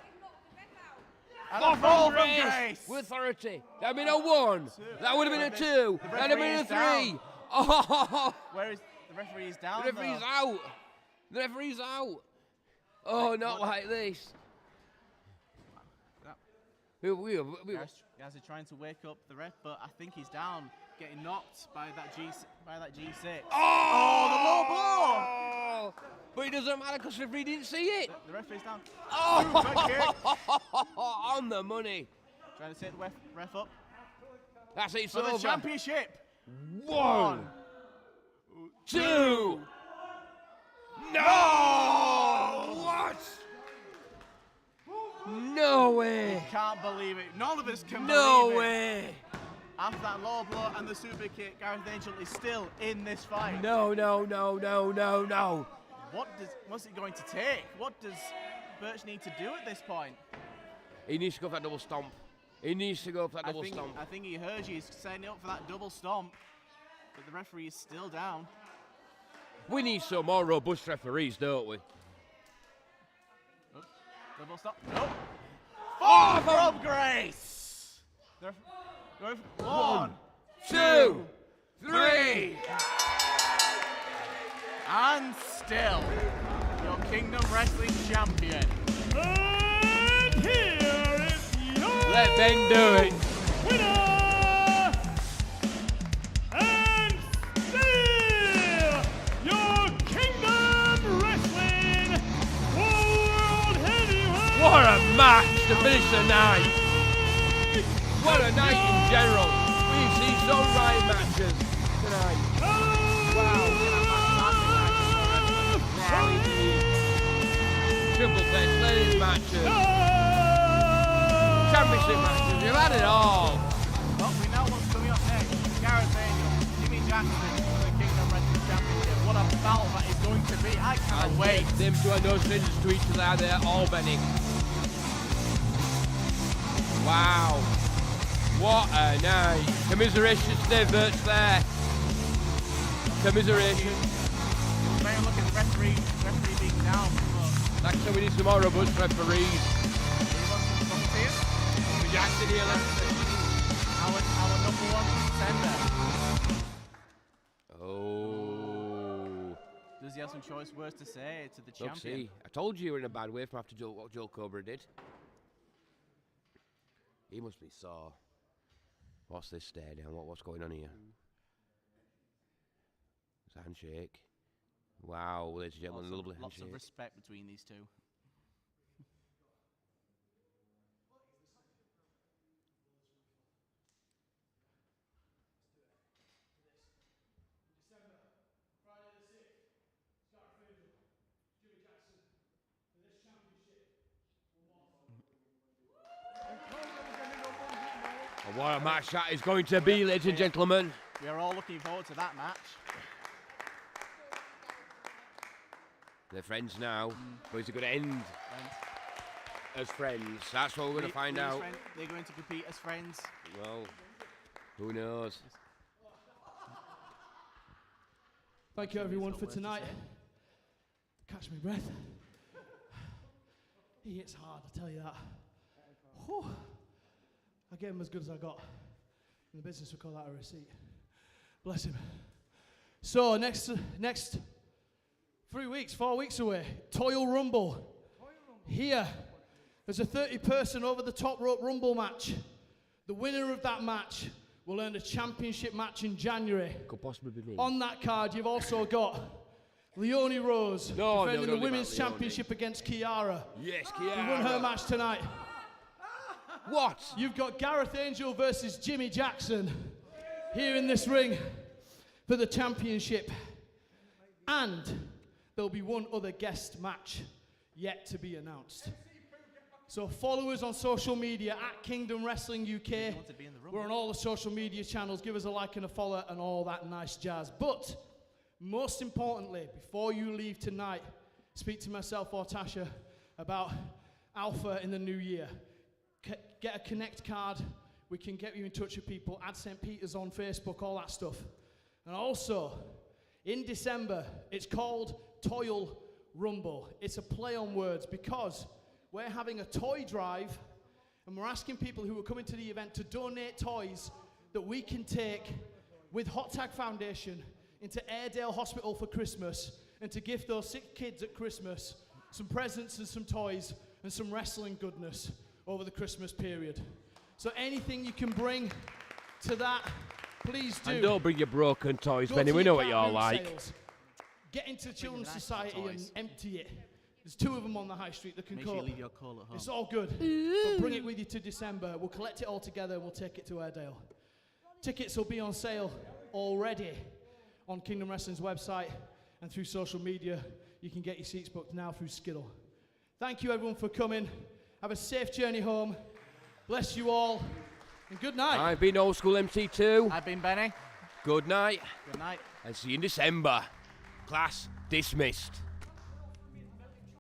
And Oh, a fall from Grace Grace. with authority. That would have been a 1. That would have been a 2. The That would have been a 3. referee is Oh, Where is the referee is down? the referee's though. out. The referee's out. Oh, not like this. Guys are trying to wake up the ref, but I think he's down, getting knocked by that G6. Oh, the low blow! But it doesn't matter because the referee didn't see it. The referee's down. Oh, on the money. Trying to take the ref up. That's it. It's For the over. championship. 1, 2. No! What? No way. Can't believe it. None of us can No believe it. way. After that low blow and the super kick, Gareth Angel is still in this fight. No. What's it going to take? What does Birch need to do at this point? He needs to go for that double stomp. He needs to go for that double stomp. I think he heard you. He's setting up for that double stomp. But the referee is still down. We need some more robust referees, don't we? Oh, double stomp. Nope. Oh, from Grace! 1, 2, 3. And still, your Kingdom Wrestling champion. And here is your Let Ben do it. winner, and still your Kingdom Wrestling World Heavyweight. What a match to finish the night. What a night in general. We've seen some right matches tonight. Triple threat, ladies matches, championship matches, we've had it all. Well, we know what's coming up next. Gareth Angel, Jimmy Jackson for the Kingdom Wrestling Championship. What a battle that is going to be. I cannot wait. Them two are no strangers to each other, they're all betting. Wow. What a night. Commiseration to Dave Birch there. Commiseration. May look at the referee being down. Like I said, we need some more robust referees. Jackson here, our number 1 contender. Oh. Does he have some choice words to say to the Look, champion? see, I told you you were in a bad way from after what Joel Cobra did. He must be sore. What's this stare down? What's going on here? It's a handshake. Wow, ladies and gentlemen, lovely handshake. Lots of respect between these two. And what a match that is going to be, ladies and gentlemen. We are all looking forward to that match. They're friends now, but is it going to end as friends? That's what we're going to find out. They're going to compete as friends. Well, who knows? Thank you everyone for tonight. Catch my breath. He hits hard, I tell you that. Whew. I gave him as good as I got. In the business we call that a receipt. Bless him. So next 3 weeks, 4 weeks away, Toil Rumble. Here, there's a 30-person over-the-top rope Rumble match. The winner of that match will earn a championship match in January. Could possibly be me. On that card, you've also got Leonie Rose defending the women's championship against Kiara. Yes, Kiara. Who won her match tonight. What? You've got Gareth Angel versus Jimmy Jackson here in this ring. for the championship. And there'll be one other guest match yet to be announced. So follow us on social media at Kingdom Wrestling UK. We're on all the social media channels. Give us a like and a follow and all that nice jazz. But most importantly, before you leave tonight, speak to myself or Tasha about Alpha in the new year. Get a Connect card. We can get you in touch with people. Add St. Peter's on Facebook, all that stuff. And also, in December, it's called Toil Rumble. It's a play on words because we're having a toy drive and we're asking people who are coming to the event to donate toys that we can take with Hot Tag Foundation into Airedale Hospital for Christmas and to give those sick kids at Christmas some presents and some toys and some wrestling goodness over the Christmas period. So anything you can bring to that, please do. And don't bring your broken toys, Go Benny. to We your know what you're cat room like. sales. Get into Children's nice Society and toys. empty it. There's 2 of them on the high street that can Make sure cope. you leave your coal at home. It's all good. But bring it with you to December. We'll collect it all together and we'll take it to Airedale. Tickets will be on sale already on Kingdom Wrestling's website and through social media. You can get your seats booked now through Skiddle. Thank you everyone for coming. Have a safe journey home. Bless you all. And good night. I've been Old School MC2. I've been Benny. Good night. Good night. And see you in December. Class dismissed.